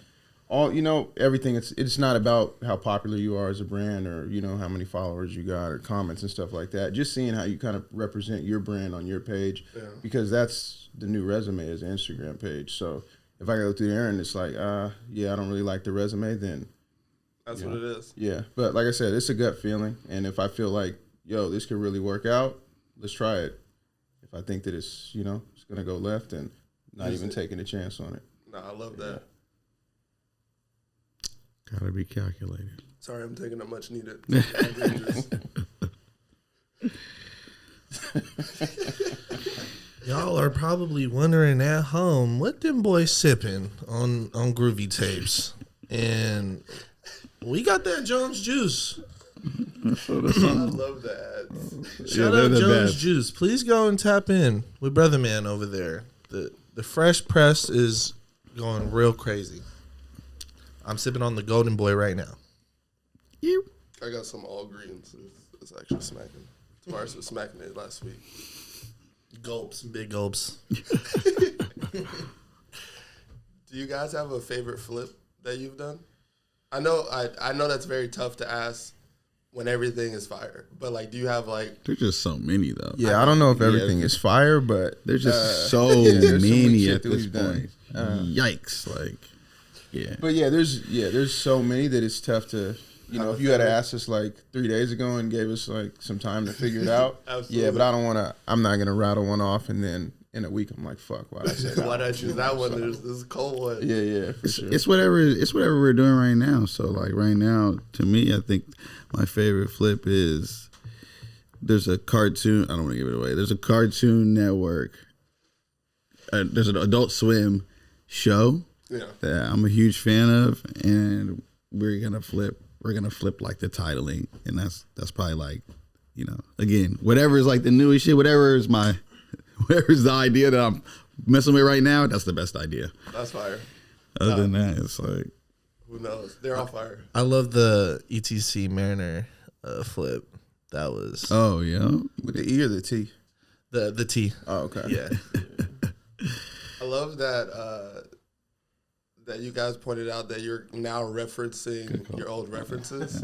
all, everything. It's not about how popular you are as a brand or how many followers you got or comments and stuff like that. Just seeing how you kind of represent your brand on your page, because that's the new resume is an Instagram page. So if I go through there and it's like, I don't really like the resume, then that's what it is. Yeah, but like I said, it's a gut feeling, and if I feel like, this could really work out, let's try it. If I think that it's it's gonna go left, and not even taking a chance on it. No, I love that. Gotta be calculated. Sorry, I'm taking a much needed. Y'all are probably wondering at home, what them boys sipping on Groovy Tapes? And we got that Jones juice. I love that. Shout out Jones Juice. Please go and tap in with Brother Man over there. The fresh press is going real crazy. I'm sipping on the Golden Boy right now. I got some all greens. It's actually smacking. Mars was smacking it last week. Gulps, big gulps. Do you guys have a favorite flip that you've done? I know that's very tough to ask when everything is fire, but like, do you have like? There's just so many though. Yeah, I don't know if everything is fire, but there's just so many at this point. Yikes! Like, yeah. But there's so many that it's tough to. If you had asked us like 3 days ago and gave us like some time to figure it out, yeah. But I'm not gonna rattle one off and then in a week I'm like, fuck, why'd I say that? Why'd I choose that one? This is a cold one. Yeah, for sure. It's whatever we're doing right now. So like right now, to me, I think my favorite flip is there's a cartoon. I don't want to give it away. There's a Cartoon Network. There's an Adult Swim show that I'm a huge fan of, and we're gonna flip like the titling, and that's probably like, again, whatever is like the newest shit, whatever is the idea that I'm messing with right now, that's the best idea. That's fire. Other than that, it's like, who knows? They're all fire. I love the ETC Mariner flip. That was with the E or the T? The T. Oh, okay. Yeah. I love that that you guys pointed out that you're now referencing your old references.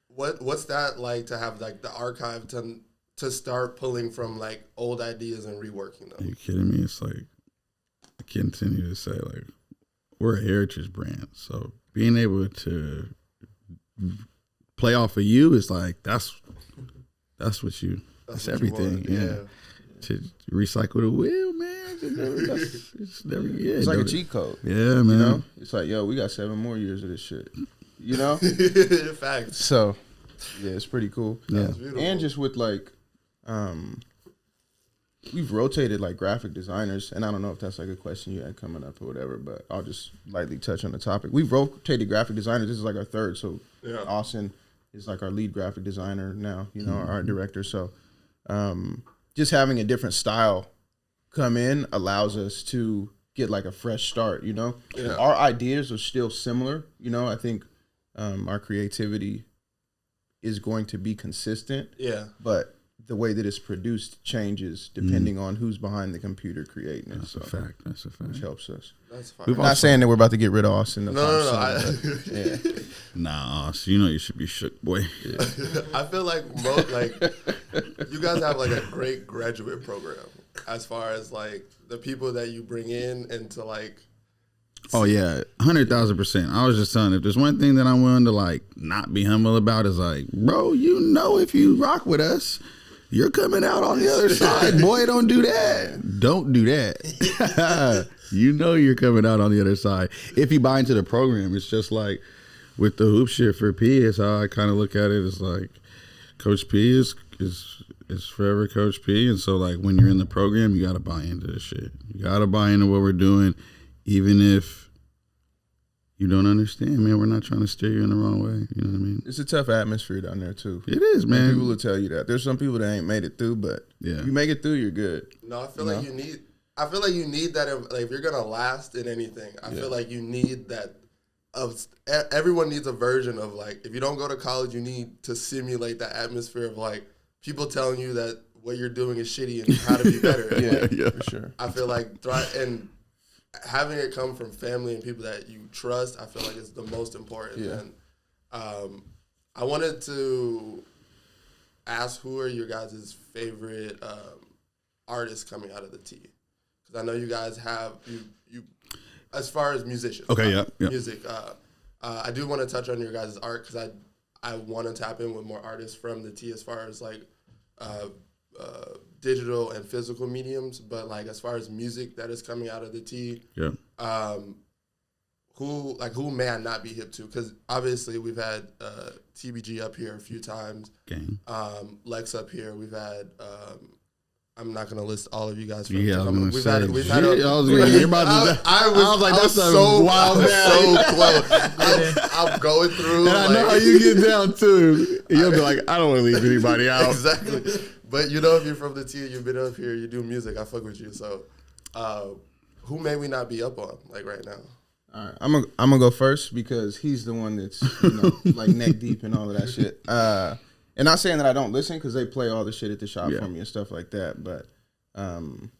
What's that like to have like the archive to start pulling from like old ideas and reworking them? Are you kidding me? It's like, I continue to say, like, we're a heritage brand, so being able to play off of you is like that's everything. Yeah. To recycle the wheel, man. It's like a cheat code. Yeah, man. It's like, we got 7 more years of this shit. Facts. So, yeah, it's pretty cool. Yeah. And just with like, we've rotated like graphic designers, and I don't know if that's like a question you had coming up or whatever, but I'll just lightly touch on the topic. We've rotated graphic designers. This is like our third. So Austin is like our lead graphic designer now, our art director. So, just having a different style come in allows us to get like a fresh start, Our ideas are still similar, I think our creativity is going to be consistent. Yeah. But the way that it's produced changes depending on who's behind the computer creating it. That's a fact. Which helps us. That's fine. I'm not saying that we're about to get rid of Austin. No. Nah, Austin, you should be shook, boy. Yeah. I feel like you guys have like a great graduate program as far as like the people that you bring in into like. Oh yeah, 100,000%. I was just telling, if there's one thing that I'm willing to like not be humble about is like, bro, if you rock with us, you're coming out on the other side. Boy, don't do that. Don't do that. You're coming out on the other side. If you buy into the program, it's just like with the hoop shit for P, is how I kind of look at it. It's like Coach P is forever Coach P. And so like when you're in the program, you got to buy into this shit. You got to buy into what we're doing, even if you don't understand, man. We're not trying to steer you in the wrong way. You know what I mean? It's a tough atmosphere down there too. It is, man. And people will tell you that. There's some people that ain't made it through, but Yeah. you make it through, you're good. No, I feel like you need. I feel like you need that. If you're gonna last in anything, I feel like you need that. Everyone needs a version of like. If you don't go to college, you need to simulate that atmosphere of like people telling you that what you're doing is shitty and how to be better. Yeah, for sure. I feel like and having it come from family and people that you trust, I feel like is the most important. Yeah. And I wanted to ask, who are your guys' favorite artists coming out of the T? Because I know you guys have you as far as musicians. Okay, yeah. Music. I do want to touch on your guys' art because I want to tap in with more artists from the T as far as like digital and physical mediums, but like as far as music that is coming out of the T, who may I not be hip to? Because obviously we've had TBG up here a few times, Lex up here. We've had. I'm not gonna list all of you guys. From Tacoma. You're about to. I was like, that's so wild, so close. I'm going through, and I know how you get down too. You'll be like, I don't want to leave anybody out. Exactly. But you know, if you're from the T, you've been up here, you do music, I fuck with you. So, who may we not be up on like right now? All right, I'm gonna go first because he's the one that's like neck deep and all of that shit. And not saying that I don't listen because they play all the shit at the shop for me and stuff like that. But I'm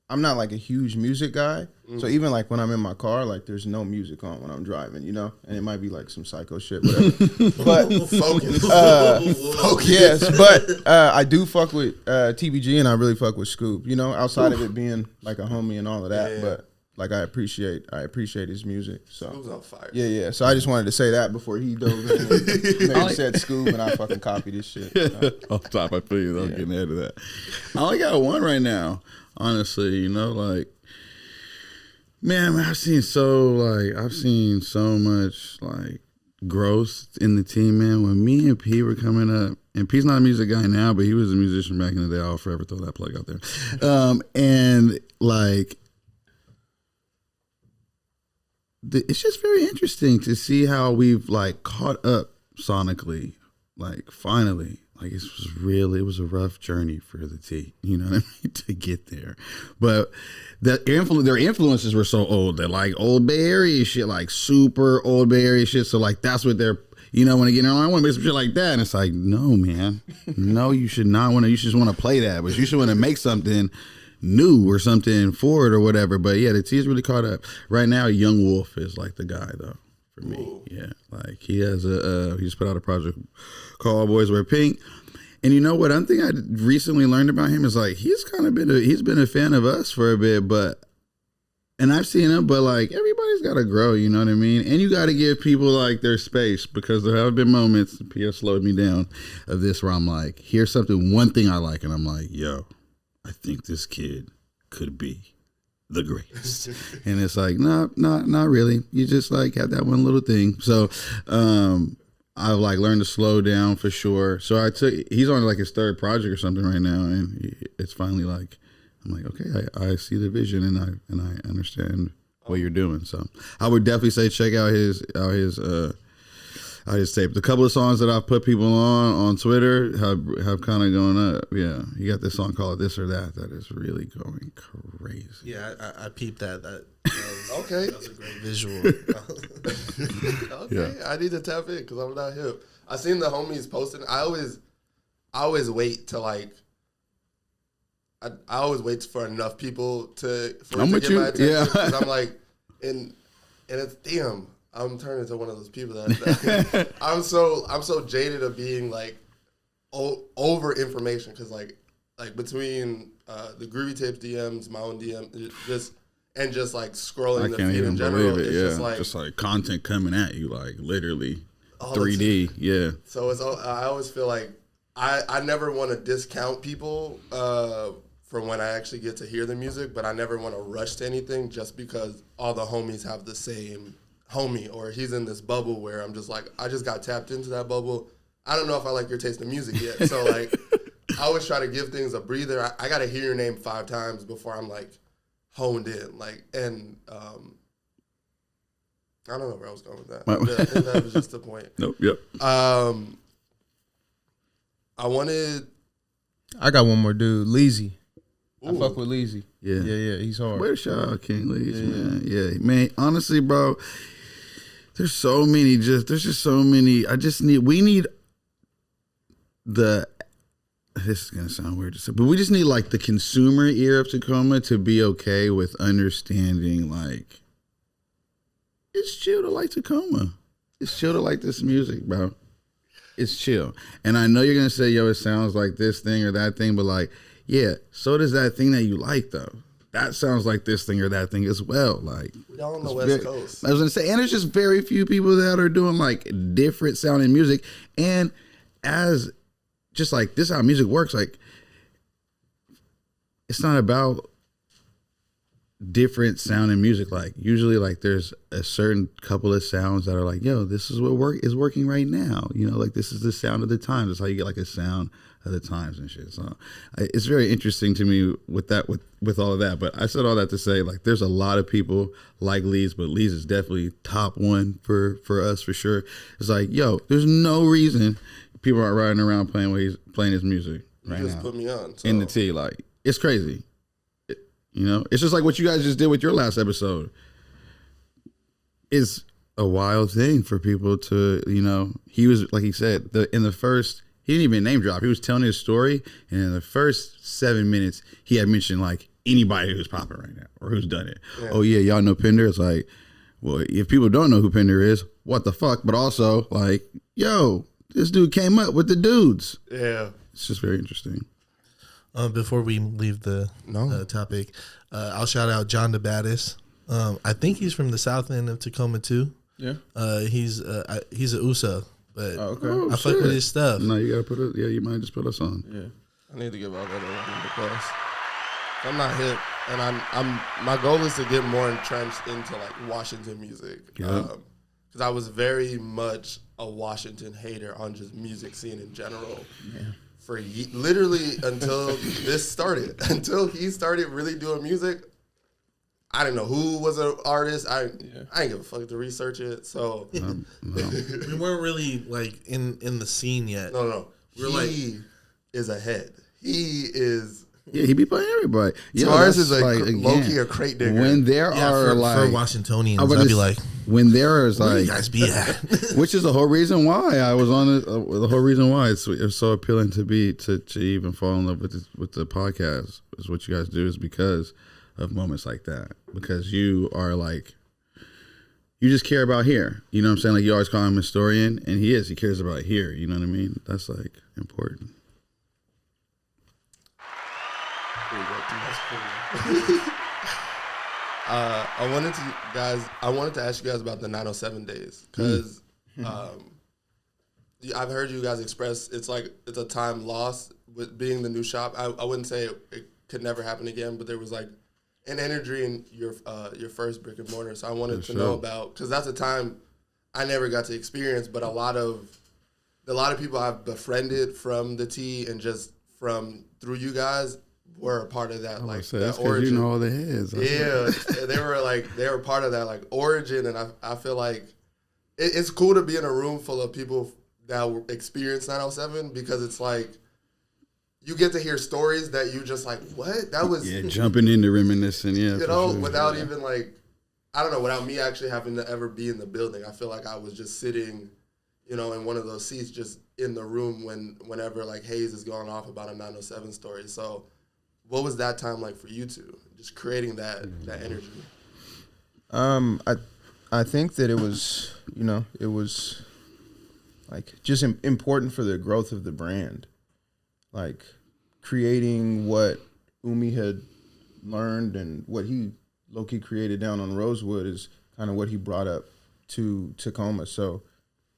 not like a huge music guy. So even like when I'm in my car, like there's no music on when I'm driving, and it might be like some psycho shit, whatever. But focus. Yes, but I do fuck with TBG and I really fuck with Scoop. Outside of it being like a homie and all of that, but. Like I appreciate his music. So Scoop's on fire. Yeah. So I just wanted to say that before he dove in and maybe said Scoop and I fucking copied his shit. Off top, I feel you. I'm getting ahead of that. I only got one right now, honestly. Like, man, I've seen so much like growth in the team, man. When me and P were coming up, and P's not a music guy now, but he was a musician back in the day. I'll forever throw that plug out there. And like. It's just very interesting to see how we've like caught up sonically, like finally. Like it was a rough journey for the T, you know what I mean, to get there. But their influences were so old that like old Bay Area shit, like super old Bay Area shit. So like that's what they're, when they get in, I want to make some shit like that. And it's like, no, man, no, you should not want to. You should just want to play that, but you should want to make something new or something for it or whatever. But yeah, the T is really caught up right now. Young Wolf is like the guy though for me. Ooh. Yeah, like he has he just put out a project called All Boys Wear Pink. And you know what? One thing I recently learned about him is like he's been a fan of us for a bit, and I've seen him, but like everybody's got to grow, you know what I mean? And you got to give people like their space, because there have been moments, P.S. slowed me down, of this where I'm like, here's one thing I like, and I'm like, yo, I think this kid could be the greatest. And it's like, no, not really. You just like have that one little thing. So I've like learned to slow down for sure. So he's on like his third project or something right now, and it's finally like, I'm like, okay, I see the vision and I understand what you're doing. So I would definitely say check out his tape. The couple of songs that I've put people on Twitter have kind of gone up. Yeah, you got this song called This or That is really going crazy. Yeah, I peeped that. That okay. That was a great visual. Okay, yeah. I need to tap in because I'm not hip. I seen the homies posting. I always wait to like. I always wait for enough people to get my attention. Yeah, because I'm like, and it's damn. I'm turning into one of those people that I'm so jaded of being like over information, because like between the Groovy Tapes DMs, my own DM, just like scrolling the feed in general, it's just like content coming at you like literally 3D. Yeah. So I always feel like I never want to discount people from when I actually get to hear the music, but I never want to rush to anything just because all the homies have the same homie, or he's in this bubble where I'm just like, I just got tapped into that bubble. I don't know if I like your taste in music yet. So like, I always try to give things a breather. I got to hear your name 5 times before I'm like honed in. Like, and I don't know where I was going with that. I think that was just the point. Nope. Yep. I got one more dude, Leezy. I Ooh. fuck with Leezy. Yeah, he's hard. Way to shout out King Lee's, man. Yeah, man. Honestly, bro, there's so many. There's just so many. We need the. This is gonna sound weird to say, but we just need like the consumer ear of Tacoma to be okay with understanding like it's chill to like Tacoma. It's chill to like this music, bro. It's chill. And I know you're gonna say, yo, it sounds like this thing or that thing, but like, yeah, so does that thing that you like though. That sounds like this thing or that thing as well. Like Y'all on the West Coast. I was gonna say, and there's just very few people that are doing like different sounding music. And as just like this is how music works, like it's not about different sounding music. Like usually like there's a certain couple of sounds that are like, yo, this is what is working right now. You know, like this is the sound of the times. That's how you get like a sound of the times and shit. So it's very interesting to me with that, with all of that. But I said all that to say like there's a lot of people like Lee's, but Lee's is definitely top one for us for sure. It's like, yo, there's no reason people aren't riding around playing his music right You just now. put me on. So. In the T, like it's crazy. You know, it's just like what you guys just did with your last episode. It's a wild thing for people to, you know, he was, like he said, in the first, he didn't even name drop. He was telling his story. And in the first 7 minutes, he had mentioned like anybody who's popping right now or who's done it. Yeah. Oh, yeah, y'all know Pender? It's like, well, if people don't know who Pender is, what the fuck? But also, like, yo, this dude came up with the dudes. Yeah. It's just very interesting. Before we leave the topic, I'll shout out John the Baddest. I think he's from the south end of Tacoma too. Yeah. He's a USA, but I fuck with his stuff. No, you gotta put it. Yeah, you might just put us on. Yeah. I need to give out that around because I'm not hip, and I'm my goal is to get more entrenched into like Washington music. Yeah. Because I was very much a Washington hater on just music scene in general. Yeah. For literally until this started, until he started really doing music, I didn't know who was an artist. I ain't give a fuck to research it. So no. We weren't really like in the scene yet. No. He is ahead. He is. Yeah, he be playing everybody. Tars is like low-key a crate digger. When there are for Washingtonians, I'd be like, when there is where like, you guys be at? Which is the whole reason why I was on it. The whole reason why it's so appealing to even fall in love with the podcast is what you guys do is because of moments like that. Because you are like, you just care about here. You know what I'm saying? Like you always call him a historian, and he cares about here. You know what I mean? That's like important. I wanted to ask you guys about the 907 days because I've heard you guys express it's a time lost with being the new shop. I wouldn't say it could never happen again, but there was like an energy in your first brick and mortar. So I wanted to know about because that's a time I never got to experience, but a lot of people I've befriended from the T and just through you guys were a part of that, like that origin. You know all the heads. They were part of that like origin, and I feel like it's cool to be in a room full of people that experience 907 because it's like you get to hear stories that you just like what that was jumping into reminiscing without even like I don't know without me actually having to ever be in the building. I feel like I was just sitting, in one of those seats just in the room whenever like Hayes is going off about a 907 story. So. What was that time like for you two? Just creating that energy. I think that it was like just important for the growth of the brand, like creating what Umi had learned and what he low-key created down on Rosewood is kind of what he brought up to Tacoma. So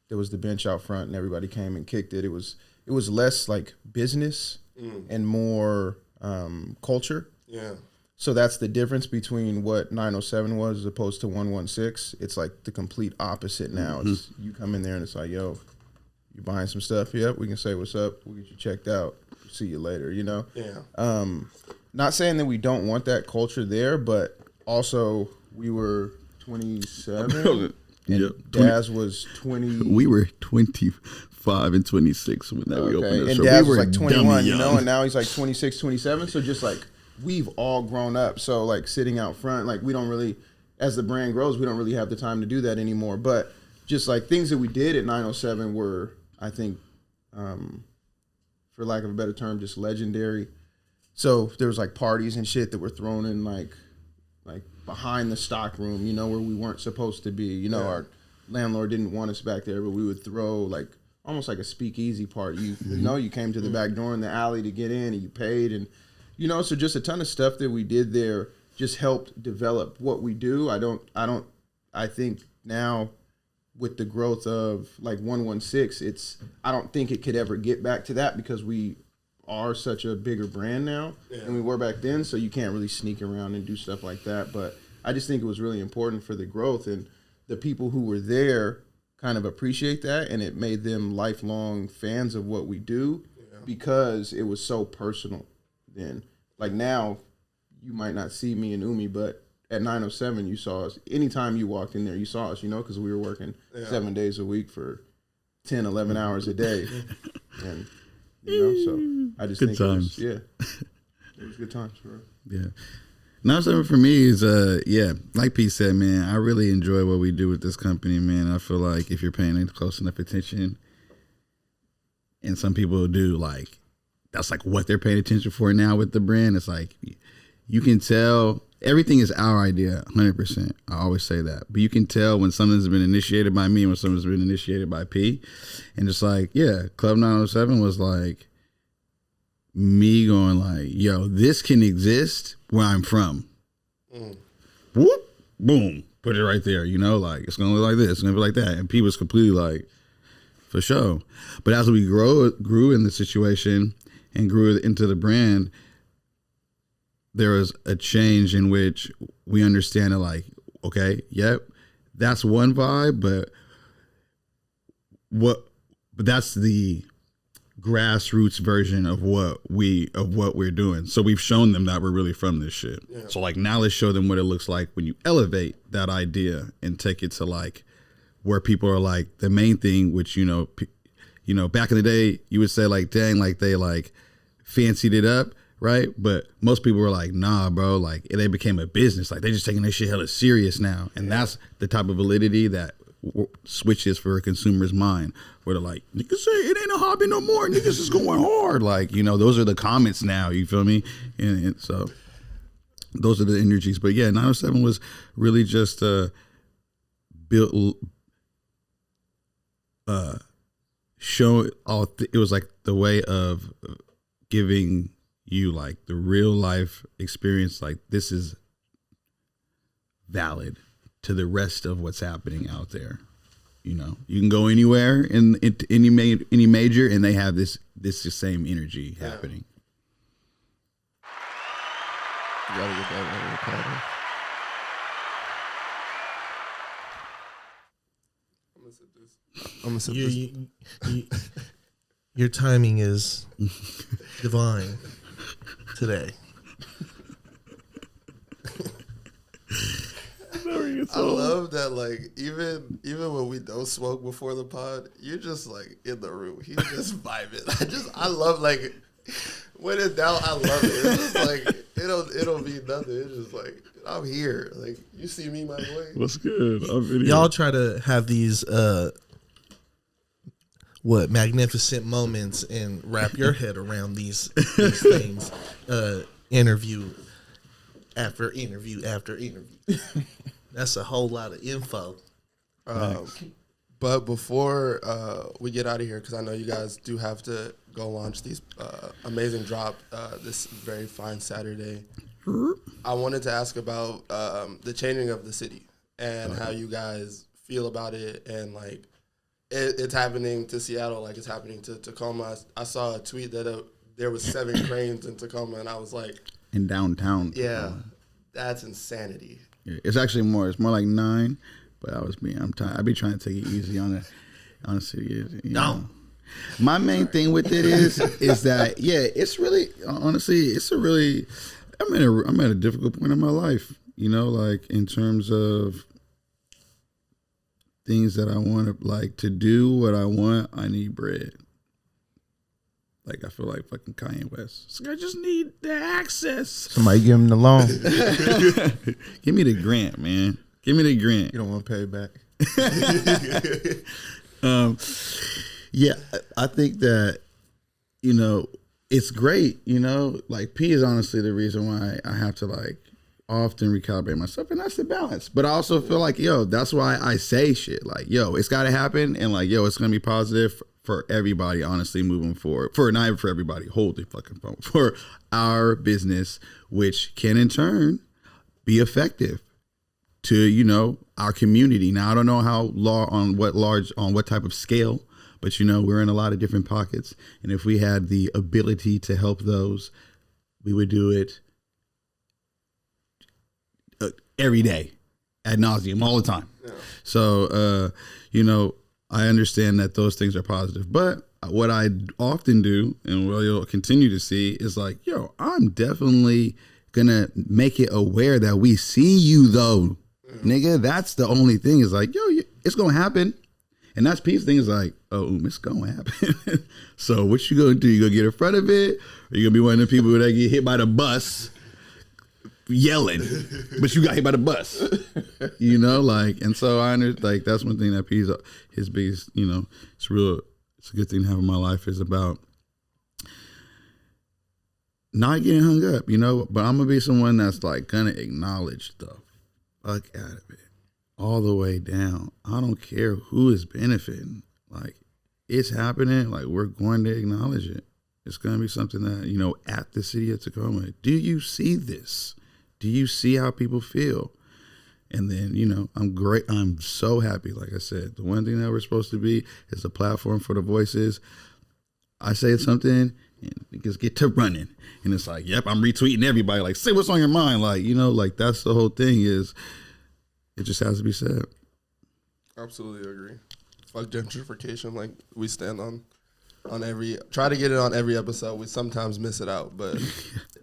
there was the bench out front and everybody came and kicked it. It was less like business and more culture. Yeah. So that's the difference between what 907 was as opposed to 116. It's like the complete opposite now. It's you come in there and it's like, yo, you buying some stuff? Yep, we can say what's up. We'll get you checked out. See you later, Yeah. Not saying that we don't want that culture there, but also we were 27. And Yep. Daz was 20. We were 25 and 26 when that we opened Okay, up. and So Daz we was were like 21, you know, young. and now he's like 26, 27. So just like we've all grown up. So like sitting out front, like we don't really, as the brand grows, we don't really have the time to do that anymore. But just like things that we did at 907 were, I think, for lack of a better term, just legendary. So there was like parties and shit that were thrown in like behind the stock room, you know, where we weren't supposed to be. You know, our landlord didn't want us back there, but we would throw like almost like a speakeasy party. You know, you came to the back door in the alley to get in and you paid, and you know, so just a ton of stuff that we did there just helped develop what we do. I think now with the growth of like 116, I don't think it could ever get back to that because we are such a bigger brand now than we were back then, so you can't really sneak around and do stuff like that. But I just think it was really important for the growth, and the people who were there kind of appreciate that, and it made them lifelong fans of what we do because it was so personal then. Like now, you might not see me and Umi, but at 907, you saw us. Anytime you walked in there, you saw us, you know, because we were working 7 days a week for 10, 11 hours a day. And, you know, so I just Good think times. it was good times for us. Yeah. Now, something for me is, like Pete said, man, I really enjoy what we do with this company, man. I feel like if you're paying close enough attention, and some people do, like, that's like what they're paying attention for now with the brand. It's like, you can tell everything is our idea, 100%. I always say that. But you can tell when something's been initiated by me and when something's been initiated by P. And just like, Club 907 was like me going like, yo, this can exist where I'm from. Whoop, boom, put it right there. You know, like it's gonna look like this, it's gonna be like that. And P was completely like, for sure. But as we grew in the situation and grew into the brand, there was a change in which we understand that, like, okay, that's one vibe, but that's the grassroots version of what we're doing. So we've shown them that we're really from this shit. Yeah. So like now let's show them what it looks like when you elevate that idea and take it to like where people are like the main thing, which you know back in the day you would say like, dang, like they like fancied it up. Right. But most people were like, nah, bro, like they became a business. Like they just taking this shit hella serious now. And that's the type of validity that switches for a consumer's mind where they're like, niggas say it ain't a hobby no more. Niggas is going hard. Like, you know, those are the comments now. You feel me? And so those are the energies. But yeah, 907 was really just built, it was like the way of giving you like the real life experience, like this is valid to the rest of what's happening out there. You know, you can go anywhere in any major and they have this the same energy happening. You gotta get that recording. I'm gonna sip this. Your timing is divine today. I love that, like, even when we don't smoke before the pod, you're just like in the room. He's just vibing. I love, like, when in doubt, I love it. It's just like it don't mean nothing. It's just like I'm here. Like you see me, my boy. What's good? Y'all try to have these magnificent moments and wrap your head around these things. Interview after interview after interview. That's a whole lot of info. But before we get out of here, because I know you guys do have to go launch these amazing drop this very fine Saturday, I wanted to ask about the changing of the city and how you guys feel about it, and like it's happening to Seattle, like it's happening to Tacoma. I saw a tweet that there was 7 cranes in Tacoma, and I was like, in downtown. Yeah, that's insanity. It's actually more. It's more like 9, but I'm tired. I be trying to take it easy on the city. You know. My main thing with it is that it's really, honestly, it's a really. I'm at a difficult point in my life. You know, like in terms of things that I want to like to do what I want, I need bread. Like I feel like fucking Kanye West. I just need the access. Somebody give him the loan. Give me the grant, man. Give me the grant. You don't want to pay back. Yeah, I think that, you know, it's great, you know, like P is honestly the reason why I have to like often recalibrate myself, and that's the balance. But I also feel like, yo, that's why I say shit like, yo, it's got to happen, and like, yo, it's gonna be positive for everybody, honestly, moving forward. For not even for everybody, hold the fucking phone, for our business, which can in turn be effective to, you know, our community. Now I don't know how on what type of scale, but you know, we're in a lot of different pockets, and if we had the ability to help those, we would do it every day, ad nauseum, all the time. Yeah. So, you know, I understand that those things are positive, but what I often do, and what you'll continue to see, is like, yo, I'm definitely gonna make it aware that we see you though, nigga. That's the only thing, is like, yo, it's gonna happen. And that's Pete's thing, is like, oh, it's gonna happen. So what you gonna do? You gonna get in front of it, or you gonna be one of the people that get hit by the bus yelling, but you got hit by the bus, you know, like, and so I understand, like, that's one thing that P's, his biggest, you know, it's a good thing to have in my life, is about not getting hung up, you know, but I'm gonna be someone that's like gonna acknowledge the fuck out of it all the way down. I don't care who is benefiting, like, it's happening, like, we're going to acknowledge it. It's gonna be something that, you know, at the city of Tacoma, do you see this? Do you see how people feel? And then, you know, I'm so happy. Like I said, the one thing that we're supposed to be is a platform for the voices. I say something and niggas get to running. And it's like, yep, I'm retweeting everybody. Like, say what's on your mind. Like, you know, like, that's the whole thing, is it just has to be said. Absolutely agree. Fuck gentrification. Like, we stand on try to get it on every episode. We sometimes miss it out, but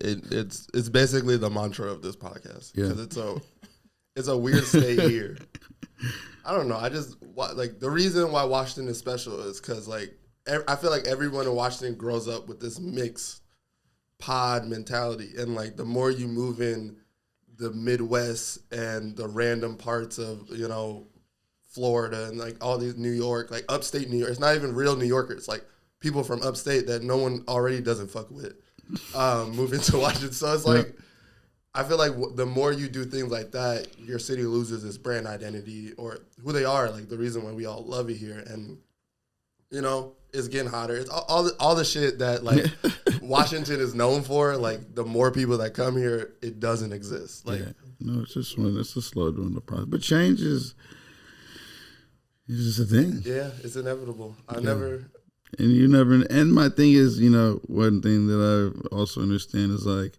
it's basically the mantra of this podcast, because it's a weird state here. I don't know. I just like, the reason why Washington is special is because, like, I feel like everyone in Washington grows up with this mixed pod mentality, and like, the more you move in the Midwest and the random parts of, you know, Florida and like all these New York, like upstate New York, it's not even real New Yorkers, like people from upstate that no one already doesn't fuck with, move into Washington. So it's like, I feel like the more you do things like that, your city loses its brand identity or who they are, like the reason why we all love it here. And, you know, it's getting hotter. It's all the shit that, like, Washington is known for. Like, the more people that come here, it doesn't exist. Like, no, it's just a slow doing the process. But change is just a thing. Yeah, it's inevitable. And you never, and my thing is, you know, one thing that I also understand is like,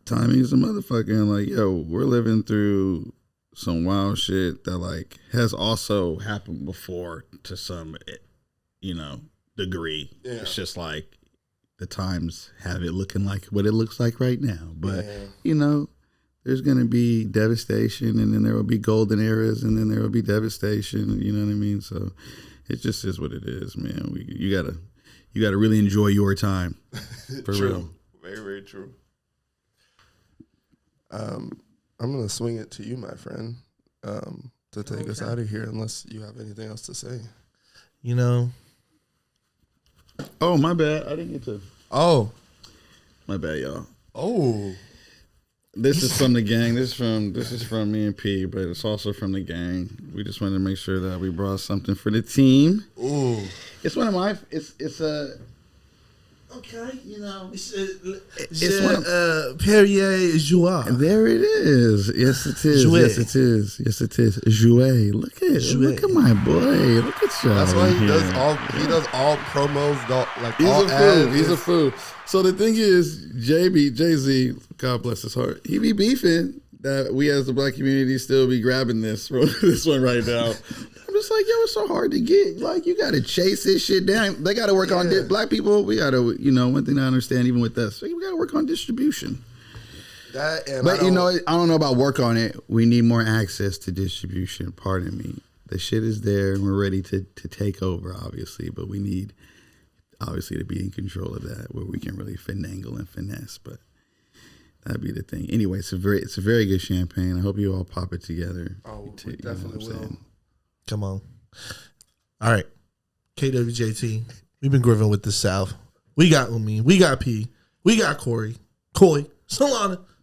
timing is a motherfucker. And like, yo, we're living through some wild shit that like has also happened before to some, you know, degree. Yeah. It's just like the times have it looking like what it looks like right now. But, you know, there's going to be devastation, and then there will be golden eras, and then there will be devastation. You know what I mean? So it just is what it is, man. You gotta really enjoy your time, for real. Very, very true. I'm gonna swing it to you, my friend, to take us out of here, unless you have anything else to say. You know. Oh, my bad. I didn't get to. Oh, my bad, y'all. Oh. This is from the gang. This is from me and P, but it's also from the gang. We just wanted to make sure that we brought something for the team. Ooh. It's one of my. It's a. Okay, you know. It's one of Perrier Joie. There it is. Yes, it is. Jouet. Yes, it is. Yes, it is. Jouet. Look at my boy. Look at y'all. That's why he does all promos. He's a fool. So the thing is, Jay-Z, God bless his heart, he be beefing that we as the black community still be grabbing this one right now. I'm just like, yo, it's so hard to get. Like, you got to chase this shit down. They got to work on black people. We got to, you know, one thing I understand even with us, we got to work on distribution. But you know, I don't know about work on it. We need more access to distribution. Pardon me. The shit is there, and we're ready to take over, obviously. But we need, obviously, to be in control of that, where we can really finagle and finesse. But that'd be the thing. Anyway, it's a very good champagne. I hope you all pop it together. Oh, we definitely will. Come on. All right. KWJT. We've been grooving with the South. We got Umi. We got P. We got Corey. Coy. Solana.